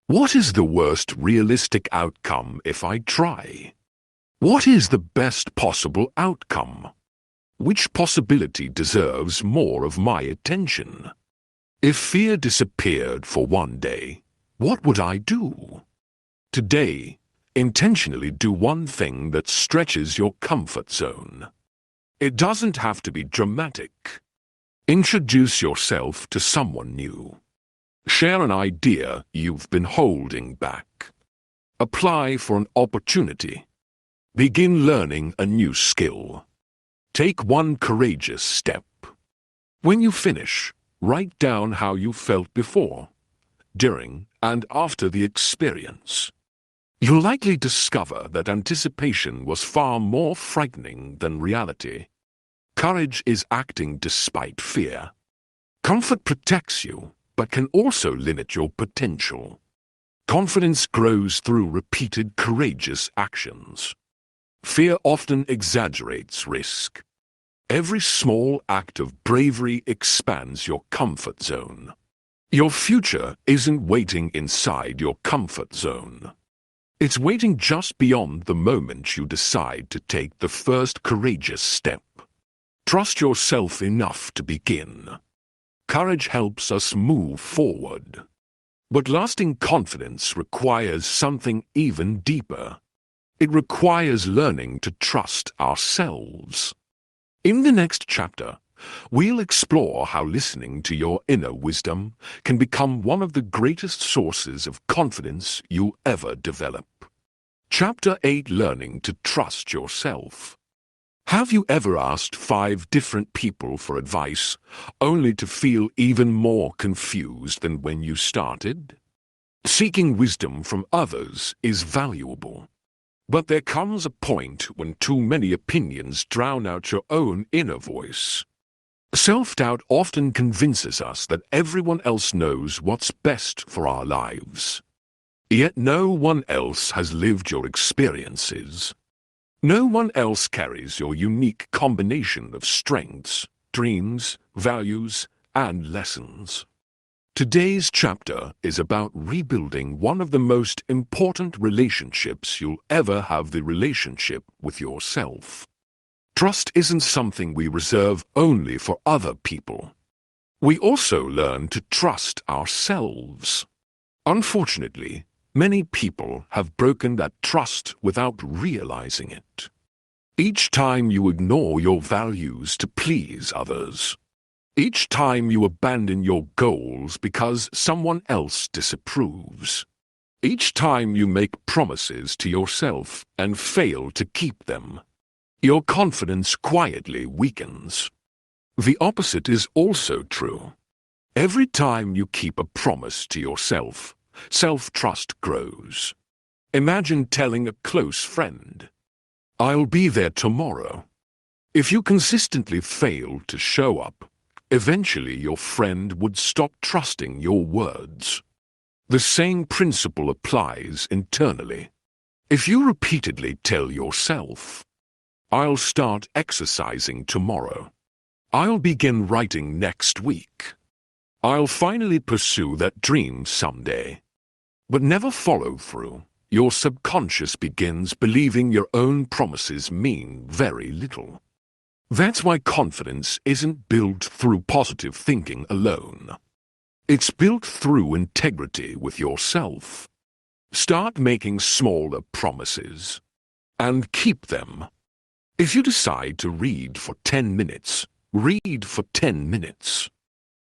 A: What is the worst realistic outcome if I try? What is the best possible outcome? Which possibility deserves more of my attention? If fear disappeared for one day, what would I do? Today, intentionally do one thing that stretches your comfort zone. It doesn't have to be dramatic. Introduce yourself to someone new. Share an idea you've been holding back. Apply for an opportunity. Begin learning a new skill. Take one courageous step. When you finish, write down how you felt before, during, and after the experience. You'll likely discover that anticipation was far more frightening than reality. Courage is acting despite fear. Comfort protects you, but can also limit your potential. Confidence grows through repeated courageous actions. Fear often exaggerates risk. Every small act of bravery expands your comfort zone. Your future isn't waiting inside your comfort zone. It's waiting just beyond the moment you decide to take the first courageous step. Trust yourself enough to begin. Courage helps us move forward. But lasting confidence requires something even deeper. It requires learning to trust ourselves. In the next chapter, we'll explore how listening to your inner wisdom can become one of the greatest sources of confidence you'll ever develop. Chapter 8: Learning to Trust Yourself. Have you ever asked 5 different people for advice, only to feel even more confused than when you started? Seeking wisdom from others is valuable. But there comes a point when too many opinions drown out your own inner voice. Self-doubt often convinces us that everyone else knows what's best for our lives. Yet no one else has lived your experiences. No one else carries your unique combination of strengths, dreams, values, and lessons. Today's chapter is about rebuilding one of the most important relationships you'll ever have: the relationship with yourself. Trust isn't something we reserve only for other people. We also learn to trust ourselves. Unfortunately, many people have broken that trust without realizing it. Each time you ignore your values to please others. Each time you abandon your goals because someone else disapproves. Each time you make promises to yourself and fail to keep them. Your confidence quietly weakens. The opposite is also true. Every time you keep a promise to yourself, self-trust grows. Imagine telling a close friend, "I'll be there tomorrow." If you consistently fail to show up, eventually your friend would stop trusting your words. The same principle applies internally. If you repeatedly tell yourself, "I'll start exercising tomorrow," "I'll begin writing next week," "I'll finally pursue that dream someday," but never follow through, your subconscious begins believing your own promises mean very little. That's why confidence isn't built through positive thinking alone. It's built through integrity with yourself. Start making smaller promises and keep them. If you decide to read for 10 minutes, read for 10 minutes.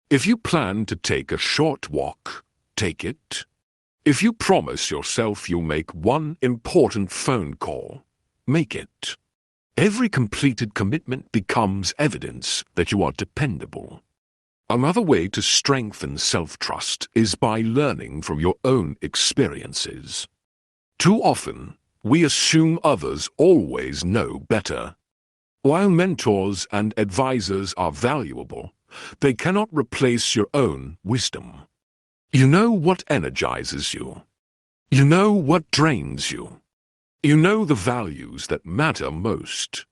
A: If you plan to take a short walk, take it. If you promise yourself you'll make one important phone call, make it. Every completed commitment becomes evidence that you are dependable. Another way to strengthen self-trust is by learning from your own experiences. Too often, we assume others always know better. While mentors and advisors are valuable, they cannot replace your own wisdom. You know what energizes you. You know what drains you. You know the values that matter most.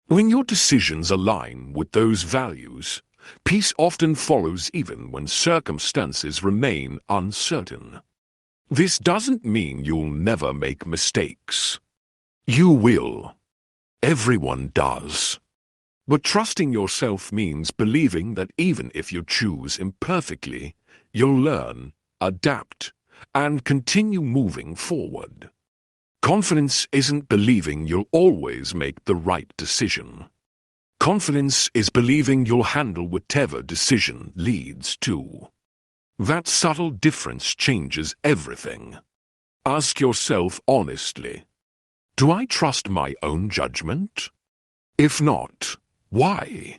A: When your decisions align with those values, peace often follows even when circumstances remain uncertain. This doesn't mean you'll never make mistakes. You will. Everyone does. But trusting yourself means believing that even if you choose imperfectly, you'll learn, adapt, and continue moving forward. Confidence isn't believing you'll always make the right decision. Confidence is believing you'll handle whatever decision leads to. That subtle difference changes everything. Ask yourself honestly, do I trust my own judgment? If not, why?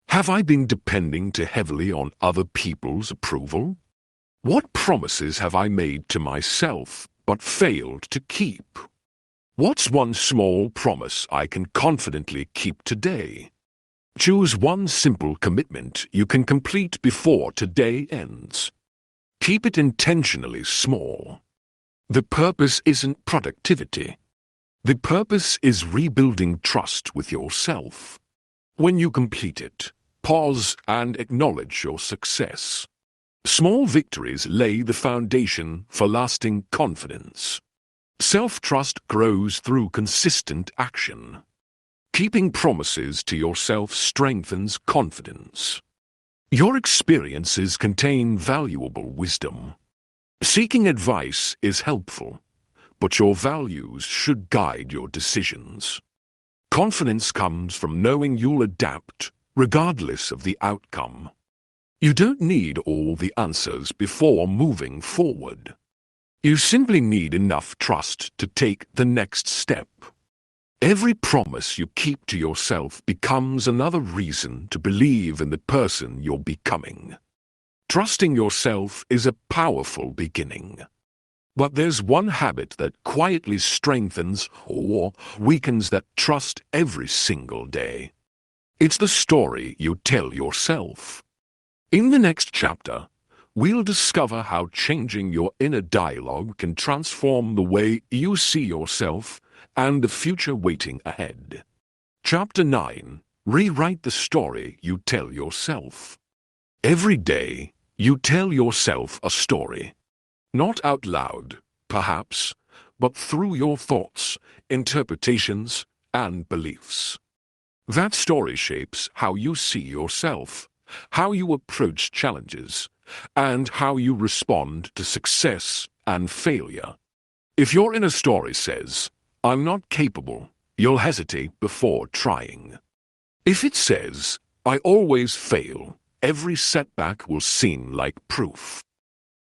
A: Have I been depending too heavily on other people's approval? What promises have I made to myself but failed to keep? What's one small promise I can confidently keep today? Choose one simple commitment you can complete before today ends. Keep it intentionally small. The purpose isn't productivity. The purpose is rebuilding trust with yourself. When you complete it, pause and acknowledge your success. Small victories lay the foundation for lasting confidence. Self-trust grows through consistent action. Keeping promises to yourself strengthens confidence. Your experiences contain valuable wisdom. Seeking advice is helpful, but your values should guide your decisions. Confidence comes from knowing you'll adapt, regardless of the outcome. You don't need all the answers before moving forward. You simply need enough trust to take the next step. Every promise you keep to yourself becomes another reason to believe in the person you're becoming. Trusting yourself is a powerful beginning. But there's one habit that quietly strengthens or weakens that trust every single day. It's the story you tell yourself. In the next chapter, we'll discover how changing your inner dialogue can transform the way you see yourself and the future waiting ahead. Chapter 9. Rewrite the story you tell yourself. Every day, you tell yourself a story. Not out loud, perhaps, but through your thoughts, interpretations, and beliefs. That story shapes how you see yourself, how you approach challenges, and how you respond to success and failure. If your inner story says, "I'm not capable," you'll hesitate before trying. If it says, "I always fail," every setback will seem like proof.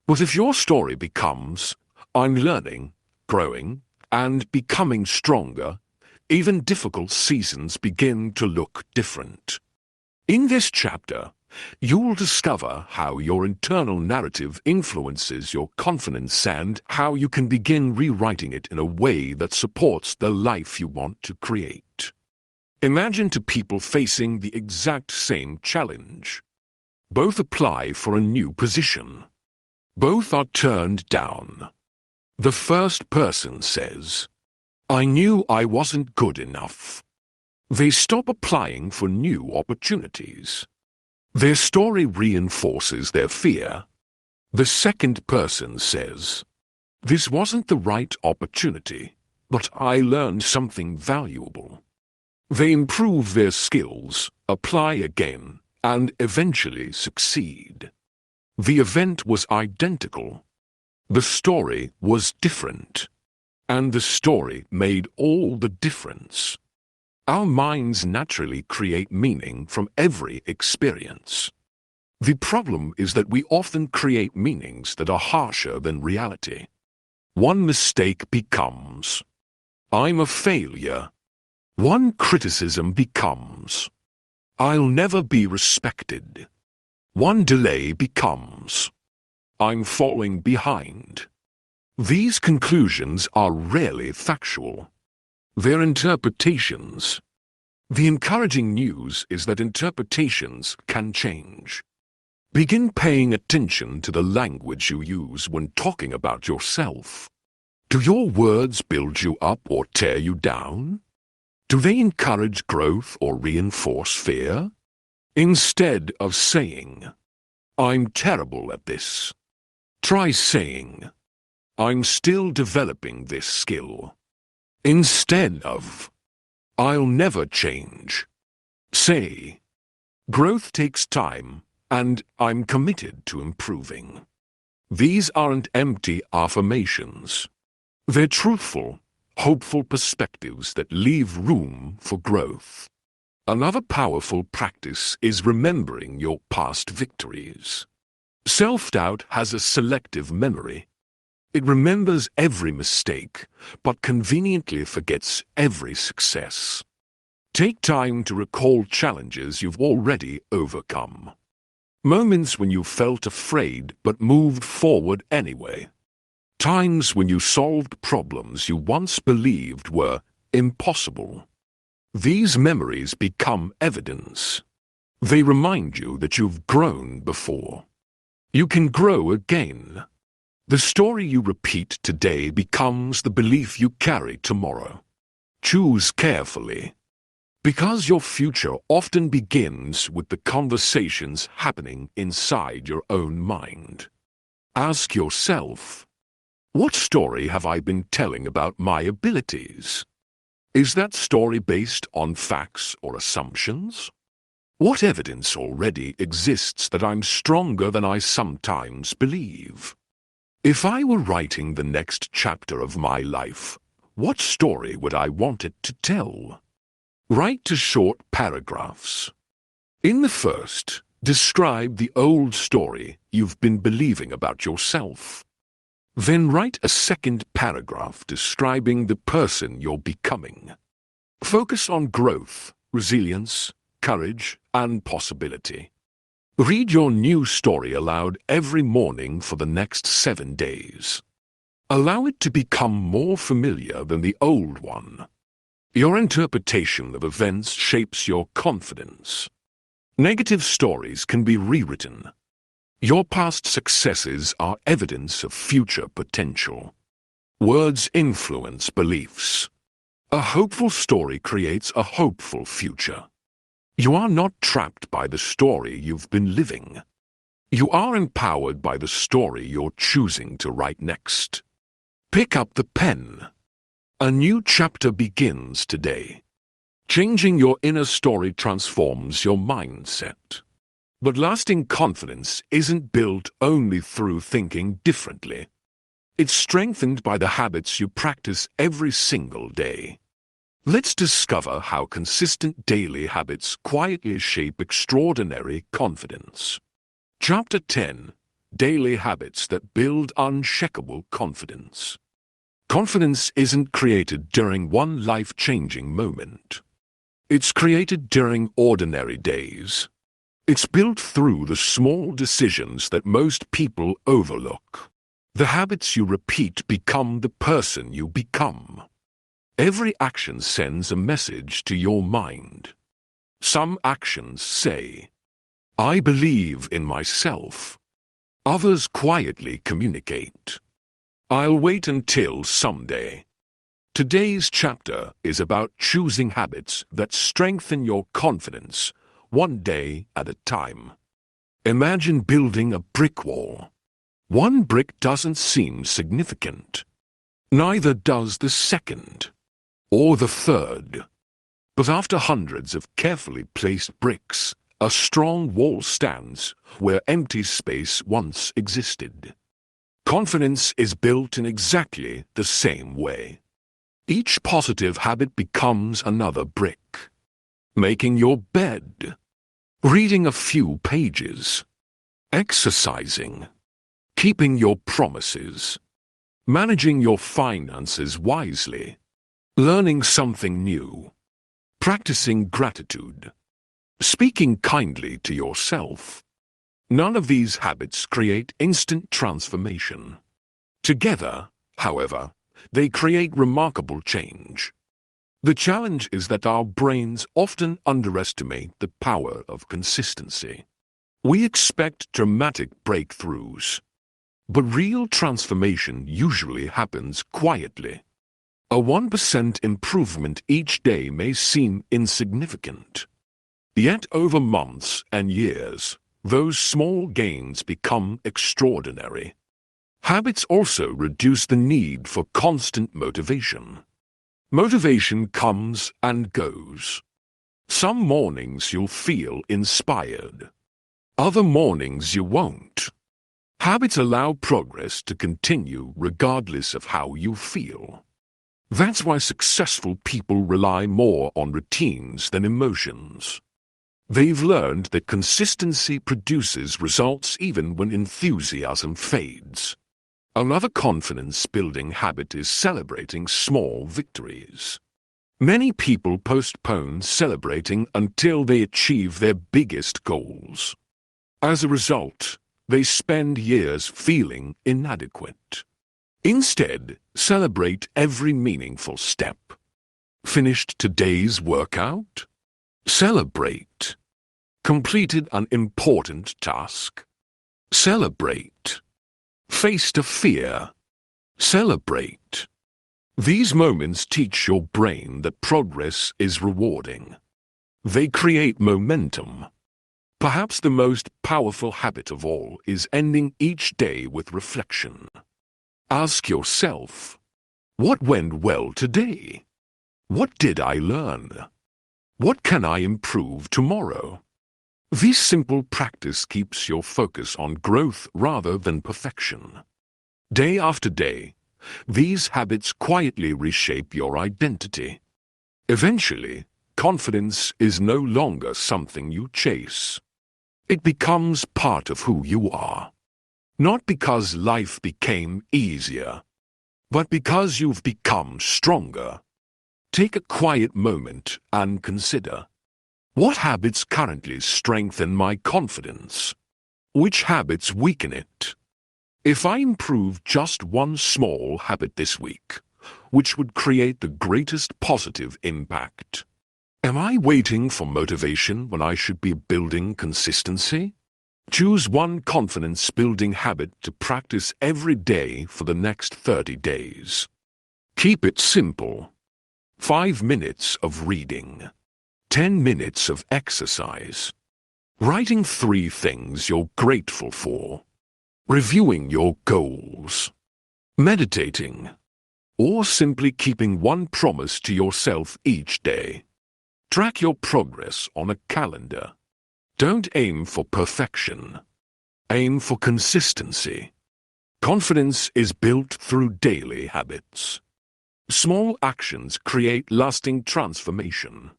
A: But if your story becomes, "I'm learning, growing, and becoming stronger," even difficult seasons begin to look different. In this chapter, you'll discover how your internal narrative influences your confidence and how you can begin rewriting it in a way that supports the life you want to create. Imagine two people facing the exact same challenge. Both apply for a new position. Both are turned down. The first person says, "I knew I wasn't good enough." They stop applying for new opportunities. Their story reinforces their fear. The second person says, "This wasn't the right opportunity, but I learned something valuable." They improve their skills, apply again, and eventually succeed. The event was identical. The story was different. And the story made all the difference. Our minds naturally create meaning from every experience. The problem is that we often create meanings that are harsher than reality. One mistake becomes, "I'm a failure." One criticism becomes, "I'll never be respected." One delay becomes, "I'm falling behind." These conclusions are rarely factual. They're interpretations. The encouraging news is that interpretations can change. Begin paying attention to the language you use when talking about yourself. Do your words build you up or tear you down? Do they encourage growth or reinforce fear? Instead of saying, "I'm terrible at this," try saying, "I'm still developing this skill." Instead of, "I'll never change," say, "Growth takes time, and I'm committed to improving." These aren't empty affirmations. They're truthful, hopeful perspectives that leave room for growth. Another powerful practice is remembering your past victories. Self-doubt has a selective memory. It remembers every mistake, but conveniently forgets every success. Take time to recall challenges you've already overcome. Moments when you felt afraid but moved forward anyway. Times when you solved problems you once believed were impossible. These memories become evidence. They remind you that you've grown before. You can grow again. The story you repeat today becomes the belief you carry tomorrow. Choose carefully, because your future often begins with the conversations happening inside your own mind. Ask yourself, what story have I been telling about my abilities? Is that story based on facts or assumptions? What evidence already exists that I'm stronger than I sometimes believe? If I were writing the next chapter of my life, what story would I want it to tell? Write to short paragraphs. In the first, describe the old story you've been believing about yourself. Then write a second paragraph describing the person you're becoming. Focus on growth, resilience, courage, and possibility. Read your new story aloud every morning for the next 7 days. Allow it to become more familiar than the old one. Your interpretation of events shapes your confidence. Negative stories can be rewritten. Your past successes are evidence of future potential. Words influence beliefs. A hopeful story creates a hopeful future. You are not trapped by the story you've been living. You are empowered by the story you're choosing to write next. Pick up the pen. A new chapter begins today. Changing your inner story transforms your mindset. But lasting confidence isn't built only through thinking differently. It's strengthened by the habits you practice every single day. Let's discover how consistent daily habits quietly shape extraordinary confidence. Chapter 10: Daily Habits That Build Unshakable Confidence. Confidence isn't created during one life-changing moment. It's created during ordinary days. It's built through the small decisions that most people overlook. The habits you repeat become the person you become. Every action sends a message to your mind. Some actions say, "I believe in myself." Others quietly communicate, "I'll wait until someday." Today's chapter is about choosing habits that strengthen your confidence, one day at a time. Imagine building a brick wall. One brick doesn't seem significant. Neither does the second, or the third. But after hundreds of carefully placed bricks, a strong wall stands where empty space once existed. Confidence is built in exactly the same way. Each positive habit becomes another brick. Making your bed, reading a few pages, exercising, keeping your promises, managing your finances wisely, learning something new, practicing gratitude, speaking kindly to yourself. None of these habits create instant transformation. Together, however, they create remarkable change. The challenge is that our brains often underestimate the power of consistency. We expect dramatic breakthroughs, but real transformation usually happens quietly. A 1% improvement each day may seem insignificant. Yet over months and years, those small gains become extraordinary. Habits also reduce the need for constant motivation. Motivation comes and goes. Some mornings you'll feel inspired. Other mornings you won't. Habits allow progress to continue regardless of how you feel. That's why successful people rely more on routines than emotions. They've learned that consistency produces results even when enthusiasm fades. Another confidence-building habit is celebrating small victories. Many people postpone celebrating until they achieve their biggest goals. As a result, they spend years feeling inadequate. Instead, celebrate every meaningful step. Finished today's workout? Celebrate. Completed an important task? Celebrate. Faced a fear? Celebrate. These moments teach your brain that progress is rewarding. They create momentum. Perhaps the most powerful habit of all is ending each day with reflection. Ask yourself, what went well today? What did I learn? What can I improve tomorrow? This simple practice keeps your focus on growth rather than perfection. Day after day, these habits quietly reshape your identity. Eventually, confidence is no longer something you chase. It becomes part of who you are. Not because life became easier, but because you've become stronger. Take a quiet moment and consider, what habits currently strengthen my confidence? Which habits weaken it? If I improve just one small habit this week, which would create the greatest positive impact? Am I waiting for motivation when I should be building consistency? Choose one confidence-building habit to practice every day for the next 30 days. Keep it simple. 5 minutes of reading. 10 minutes of exercise. Writing 3 things you're grateful for. Reviewing your goals. Meditating. Or simply keeping one promise to yourself each day. Track your progress on a calendar. Don't aim for perfection. Aim for consistency. Confidence is built through daily habits. Small actions create lasting transformation.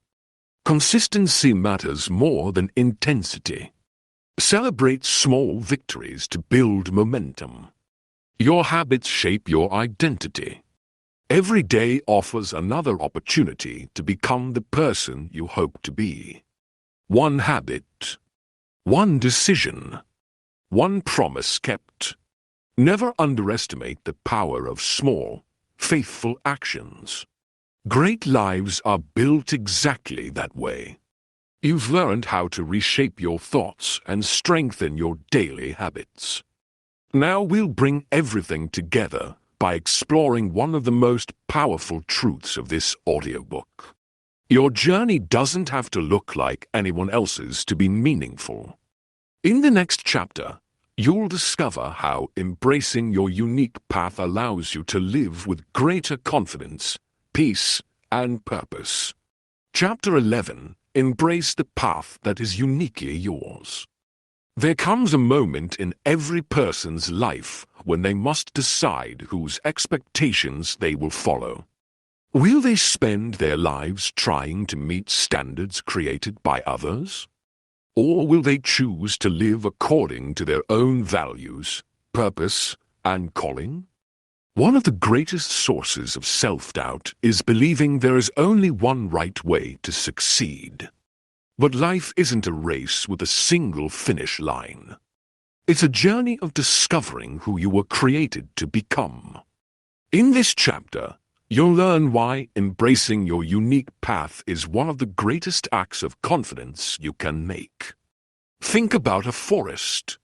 A: Consistency matters more than intensity. Celebrate small victories to build momentum. Your habits shape your identity. Every day offers another opportunity to become the person you hope to be. One habit, one decision, one promise kept. Never underestimate the power of small, faithful actions. Great lives are built exactly that way. You've learned how to reshape your thoughts and strengthen your daily habits. Now we'll bring everything together by exploring one of the most powerful truths of this audiobook. Your journey doesn't have to look like anyone else's to be meaningful. In the next chapter, you'll discover how embracing your unique path allows you to live with greater confidence, peace, and purpose. Chapter 11. Embrace the path that is uniquely yours. There comes a moment in every person's life when they must decide whose expectations they will follow. Will they spend their lives trying to meet standards created by others? Or will they choose to live according to their own values, purpose, and calling? One of the greatest sources of self-doubt is believing there is only one right way to succeed. But life isn't a race with a single finish line. It's a journey of discovering who you were created to become. In this chapter, you'll learn why embracing your unique path is one of the greatest acts of confidence you can make. Think about a forest.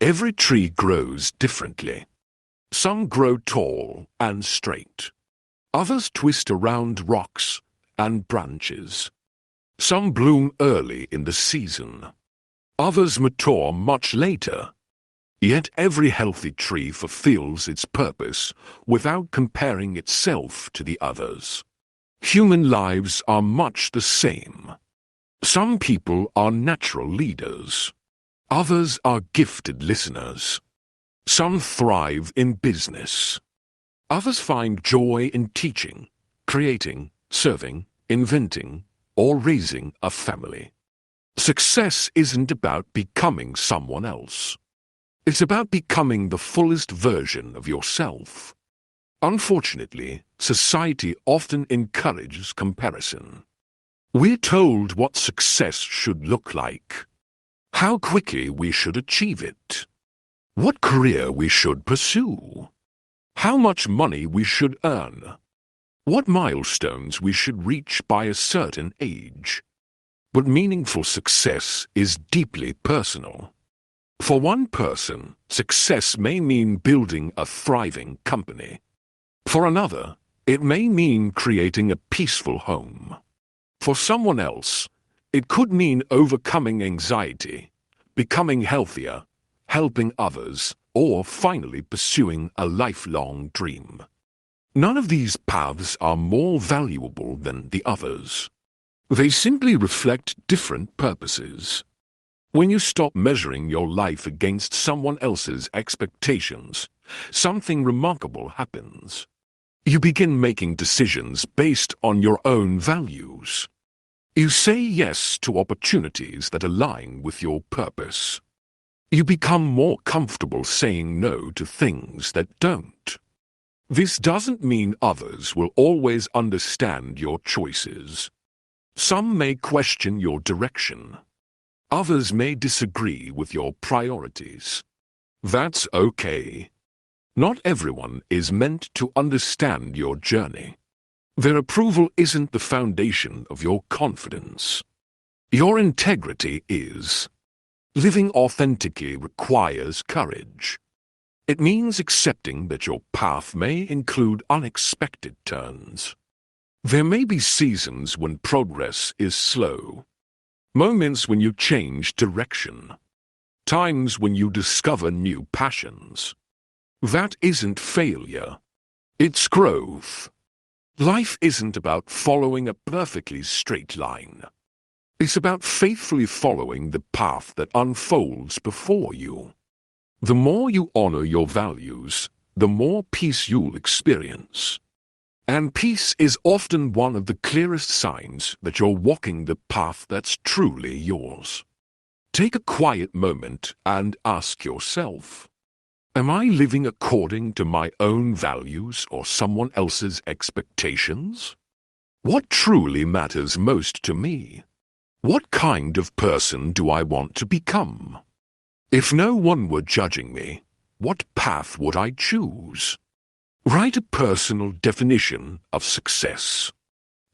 A: Every tree grows differently. Some grow tall and straight. Others twist around rocks and branches. Some bloom early in the season. Others mature much later. Yet every healthy tree fulfills its purpose without comparing itself to the others. Human lives are much the same. Some people are natural leaders. Others are gifted listeners. Some thrive in business. Others find joy in teaching, creating, serving, inventing, or raising a family. Success isn't about becoming someone else. It's about becoming the fullest version of yourself. Unfortunately, society often encourages comparison. We're told what success should look like, how quickly we should achieve it, what career we should pursue, how much money we should earn, what milestones we should reach by a certain age. But meaningful success is deeply personal. For one person, success may mean building a thriving company. For another, it may mean creating a peaceful home. For someone else, it could mean overcoming anxiety, becoming healthier, helping others, or finally pursuing a lifelong dream. None of these paths are more valuable than the others. They simply reflect different purposes. When you stop measuring your life against someone else's expectations, something remarkable happens. You begin making decisions based on your own values. You say yes to opportunities that align with your purpose. You become more comfortable saying no to things that don't. This doesn't mean others will always understand your choices. Some may question your direction. Others may disagree with your priorities. That's okay. Not everyone is meant to understand your journey. Their approval isn't the foundation of your confidence. Your integrity is. Living authentically requires courage. It means accepting that your path may include unexpected turns. There may be seasons when progress is slow. Moments when you change direction. Times when you discover new passions. That isn't failure. It's growth. Life isn't about following a perfectly straight line. It's about faithfully following the path that unfolds before you. The more you honor your values, the more peace you'll experience. And peace is often one of the clearest signs that you're walking the path that's truly yours. Take a quiet moment and ask yourself, am I living according to my own values or someone else's expectations? What truly matters most to me? What kind of person do I want to become? If no one were judging me, what path would I choose? Write a personal definition of success.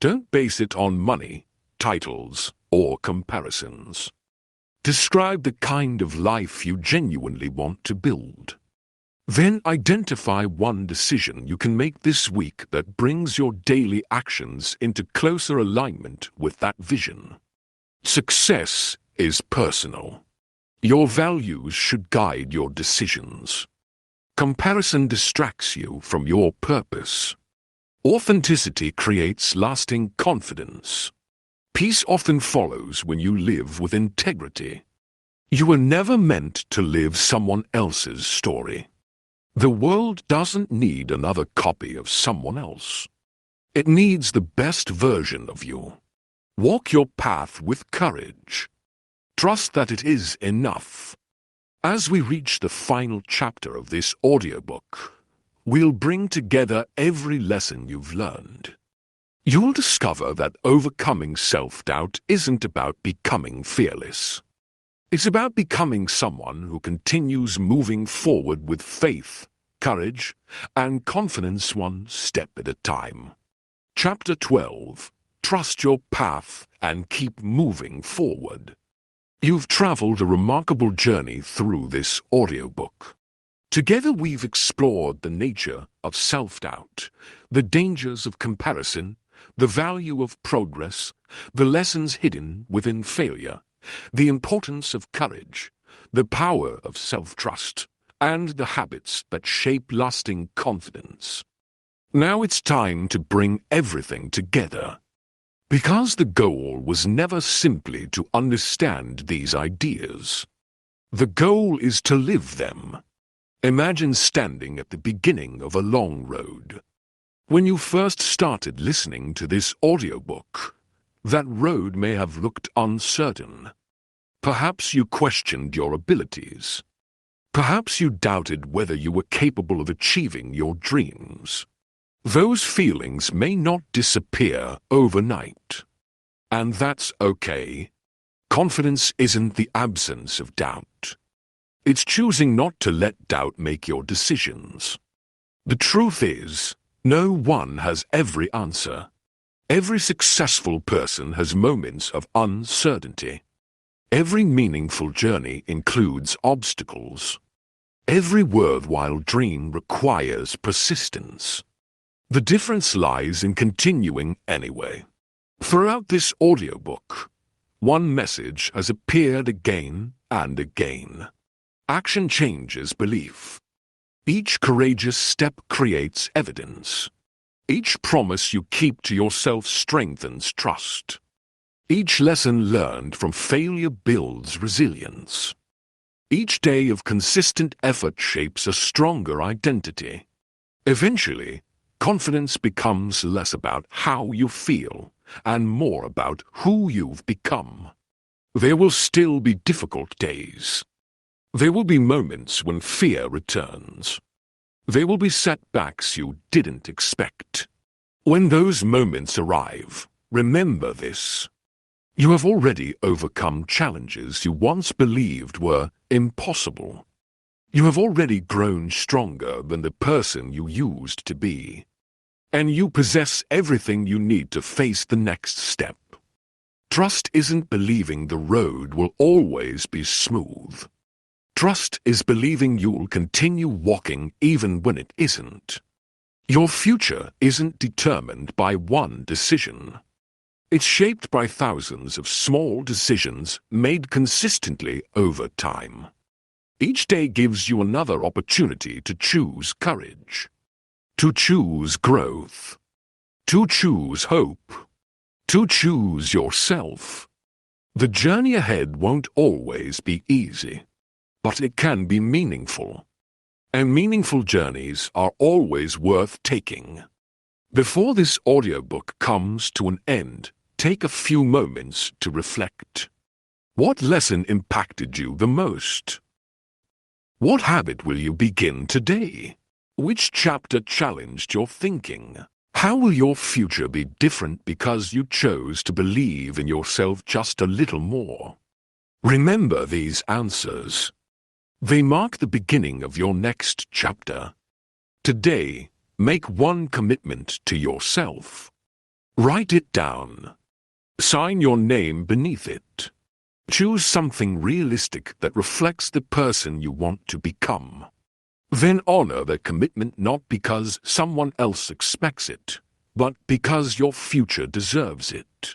A: Don't base it on money, titles, or comparisons. Describe the kind of life you genuinely want to build. Then identify one decision you can make this week that brings your daily actions into closer alignment with that vision. Success is personal. Your values should guide your decisions. Comparison distracts you from your purpose. Authenticity creates lasting confidence. Peace often follows when you live with integrity. You were never meant to live someone else's story. The world doesn't need another copy of someone else. It needs the best version of you. Walk your path with courage. Trust that it is enough. As we reach the final chapter of this audiobook, we'll bring together every lesson you've learned. You'll discover that overcoming self-doubt isn't about becoming fearless. It's about becoming someone who continues moving forward with faith, courage, and confidence one step at a time. Chapter 12. Trust your path and keep moving forward. You've traveled a remarkable journey through this audiobook. Together we've explored the nature of self-doubt, the dangers of comparison, the value of progress, the lessons hidden within failure, the importance of courage, the power of self-trust, and the habits that shape lasting confidence. Now it's time to bring everything together. Because the goal was never simply to understand these ideas. The goal is to live them. Imagine standing at the beginning of a long road. When you first started listening to this audiobook, that road may have looked uncertain. Perhaps you questioned your abilities. Perhaps you doubted whether you were capable of achieving your dreams. Those feelings may not disappear overnight. And that's okay. Confidence isn't the absence of doubt. It's choosing not to let doubt make your decisions. The truth is, no one has every answer. Every successful person has moments of uncertainty. Every meaningful journey includes obstacles. Every worthwhile dream requires persistence. The difference lies in continuing anyway. Throughout this audiobook, one message has appeared again and again. Action changes belief. Each courageous step creates evidence. Each promise you keep to yourself strengthens trust. Each lesson learned from failure builds resilience. Each day of consistent effort shapes a stronger identity. Eventually, confidence becomes less about how you feel and more about who you've become. There will still be difficult days. There will be moments when fear returns. There will be setbacks you didn't expect. When those moments arrive, remember this. You have already overcome challenges you once believed were impossible. You have already grown stronger than the person you used to be. And you possess everything you need to face the next step. Trust isn't believing the road will always be smooth. Trust is believing you'll continue walking even when it isn't. Your future isn't determined by one decision. It's shaped by thousands of small decisions made consistently over time. Each day gives you another opportunity to choose courage, to choose growth, to choose hope, to choose yourself. The journey ahead won't always be easy, but it can be meaningful. And meaningful journeys are always worth taking. Before this audiobook comes to an end, take a few moments to reflect. What lesson impacted you the most? What habit will you begin today? Which chapter challenged your thinking? How will your future be different because you chose to believe in yourself just a little more? Remember these answers. They mark the beginning of your next chapter. Today, make one commitment to yourself. Write it down. Sign your name beneath it. Choose something realistic that reflects the person you want to become. Then honor that commitment not because someone else expects it, but because your future deserves it.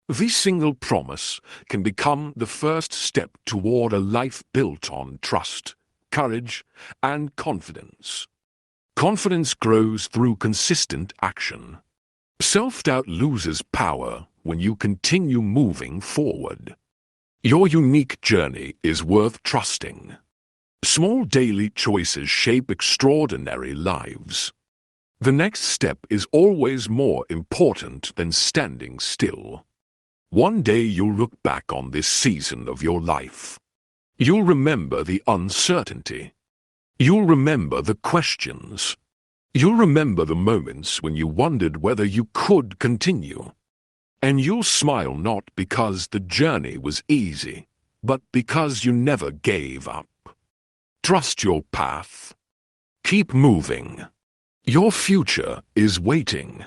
A: This single promise can become the first step toward a life built on trust, courage, and confidence. Confidence grows through consistent action. Self-doubt loses power when you continue moving forward. Your unique journey is worth trusting. Small daily choices shape extraordinary lives. The next step is always more important than standing still. One day you'll look back on this season of your life. You'll remember the uncertainty. You'll remember the questions. You'll remember the moments when you wondered whether you could continue. And you'll smile not because the journey was easy, but because you never gave up. Trust your path. Keep moving. Your future is waiting.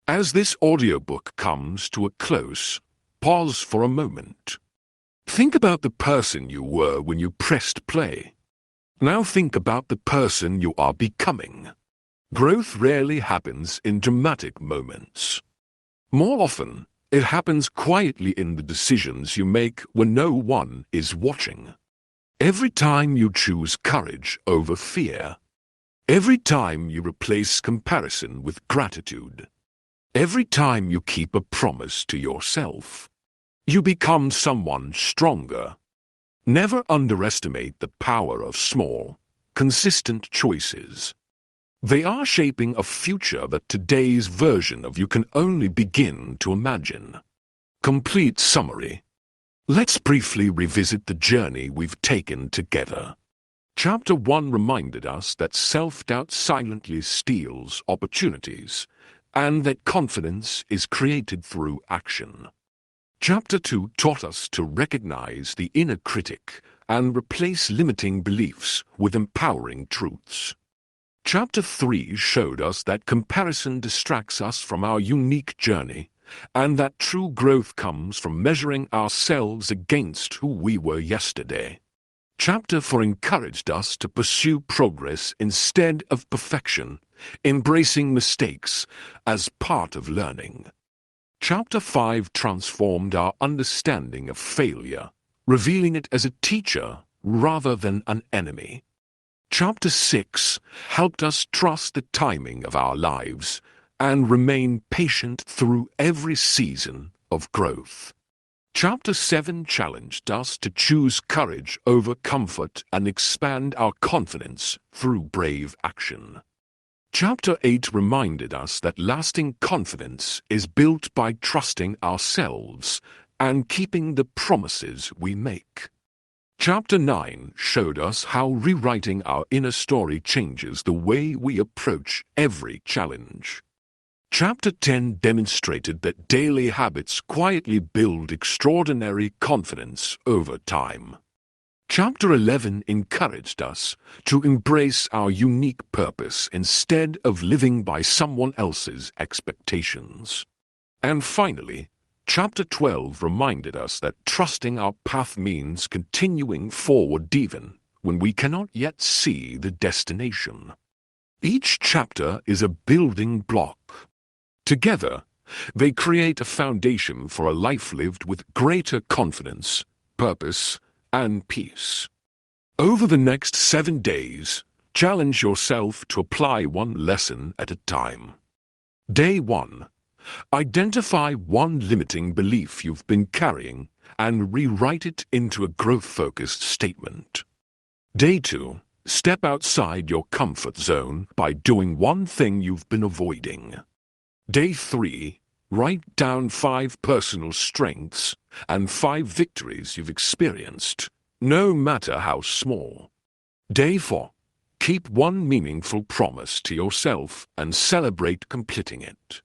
A: As this audiobook comes to a close, pause for a moment. Think about the person you were when you pressed play. Now think about the person you are becoming. Growth rarely happens in dramatic moments. More often, it happens quietly in the decisions you make when no one is watching. Every time you choose courage over fear. Every time you replace comparison with gratitude. Every time you keep a promise to yourself. You become someone stronger. Never underestimate the power of small, consistent choices. They are shaping a future that today's version of you can only begin to imagine. Complete summary. Let's briefly revisit the journey we've taken together. Chapter 1 reminded us that self-doubt silently steals opportunities, and that confidence is created through action. Chapter 2 taught us to recognize the inner critic and replace limiting beliefs with empowering truths. Chapter 3 showed us that comparison distracts us from our unique journey, and that true growth comes from measuring ourselves against who we were yesterday. Chapter 4 encouraged us to pursue progress instead of perfection, embracing mistakes as part of learning. Chapter 5 transformed our understanding of failure, revealing it as a teacher rather than an enemy. Chapter 6 helped us trust the timing of our lives and remain patient through every season of growth. Chapter 7 challenged us to choose courage over comfort and expand our confidence through brave action. Chapter 8 reminded us that lasting confidence is built by trusting ourselves and keeping the promises we make. Chapter 9 showed us how rewriting our inner story changes the way we approach every challenge. Chapter 10 demonstrated that daily habits quietly build extraordinary confidence over time. Chapter 11 encouraged us to embrace our unique purpose instead of living by someone else's expectations. And finally, Chapter 12 reminded us that trusting our path means continuing forward even when we cannot yet see the destination. Each chapter is a building block. Together, they create a foundation for a life lived with greater confidence, purpose, and peace. Over the next 7 days, challenge yourself to apply one lesson at a time. Day 1. Identify one limiting belief you've been carrying and rewrite it into a growth-focused statement. Day 2. Step outside your comfort zone by doing one thing you've been avoiding. Day 3. Write down 5 personal strengths and 5 victories you've experienced, no matter how small. Day 4. Keep one meaningful promise to yourself and celebrate completing it.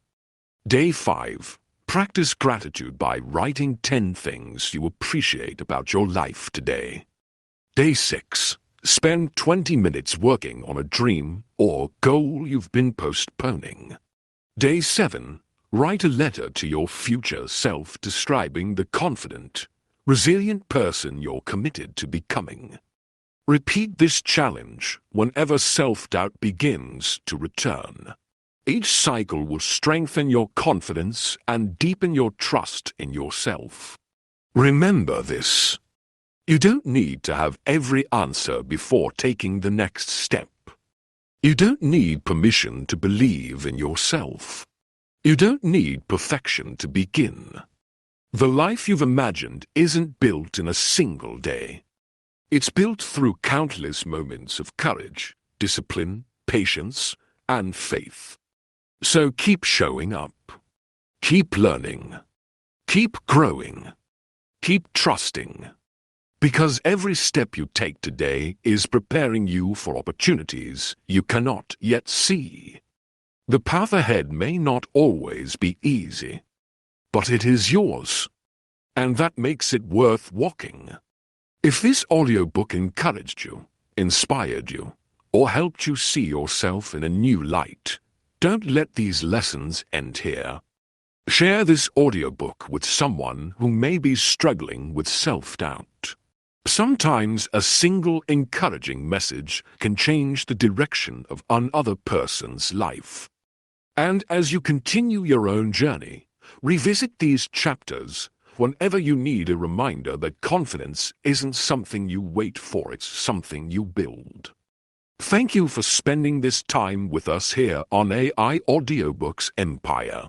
A: Day 5. Practice gratitude by writing 10 things you appreciate about your life today. Day 6. Spend 20 minutes working on a dream or goal you've been postponing. Day 7. Write a letter to your future self describing the confident, resilient person you're committed to becoming. Repeat this challenge whenever self-doubt begins to return. Each cycle will strengthen your confidence and deepen your trust in yourself. Remember this. You don't need to have every answer before taking the next step. You don't need permission to believe in yourself. You don't need perfection to begin. The life you've imagined isn't built in a single day. It's built through countless moments of courage, discipline, patience, and faith. So keep showing up. Keep learning. Keep growing. Keep trusting. Because every step you take today is preparing you for opportunities you cannot yet see. The path ahead may not always be easy, but it is yours, and that makes it worth walking. If this audiobook encouraged you, inspired you, or helped you see yourself in a new light, don't let these lessons end here. Share this audiobook with someone who may be struggling with self-doubt. Sometimes a single encouraging message can change the direction of another person's life. And as you continue your own journey, revisit these chapters whenever you need a reminder that confidence isn't something you wait for, it's something you build. Thank you for spending this time with us here on AI Audiobooks Empire.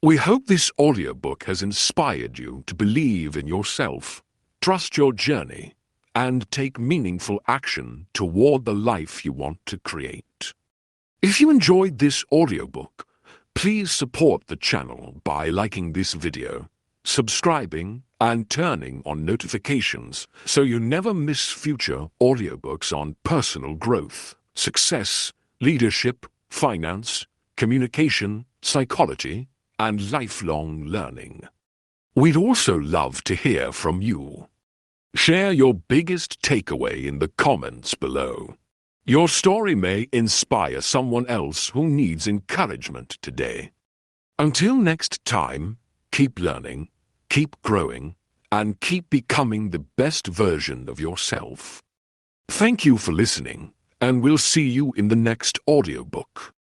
A: We hope this audiobook has inspired you to believe in yourself, trust your journey, and take meaningful action toward the life you want to create. If you enjoyed this audiobook, please support the channel by liking this video, subscribing, and turning on notifications so you never miss future audiobooks on personal growth, success, leadership, finance, communication, psychology, and lifelong learning. We'd also love to hear from you. Share your biggest takeaway in the comments below. Your story may inspire someone else who needs encouragement today. Until next time, keep learning, keep growing, and keep becoming the best version of yourself. Thank you for listening, and we'll see you in the next audiobook.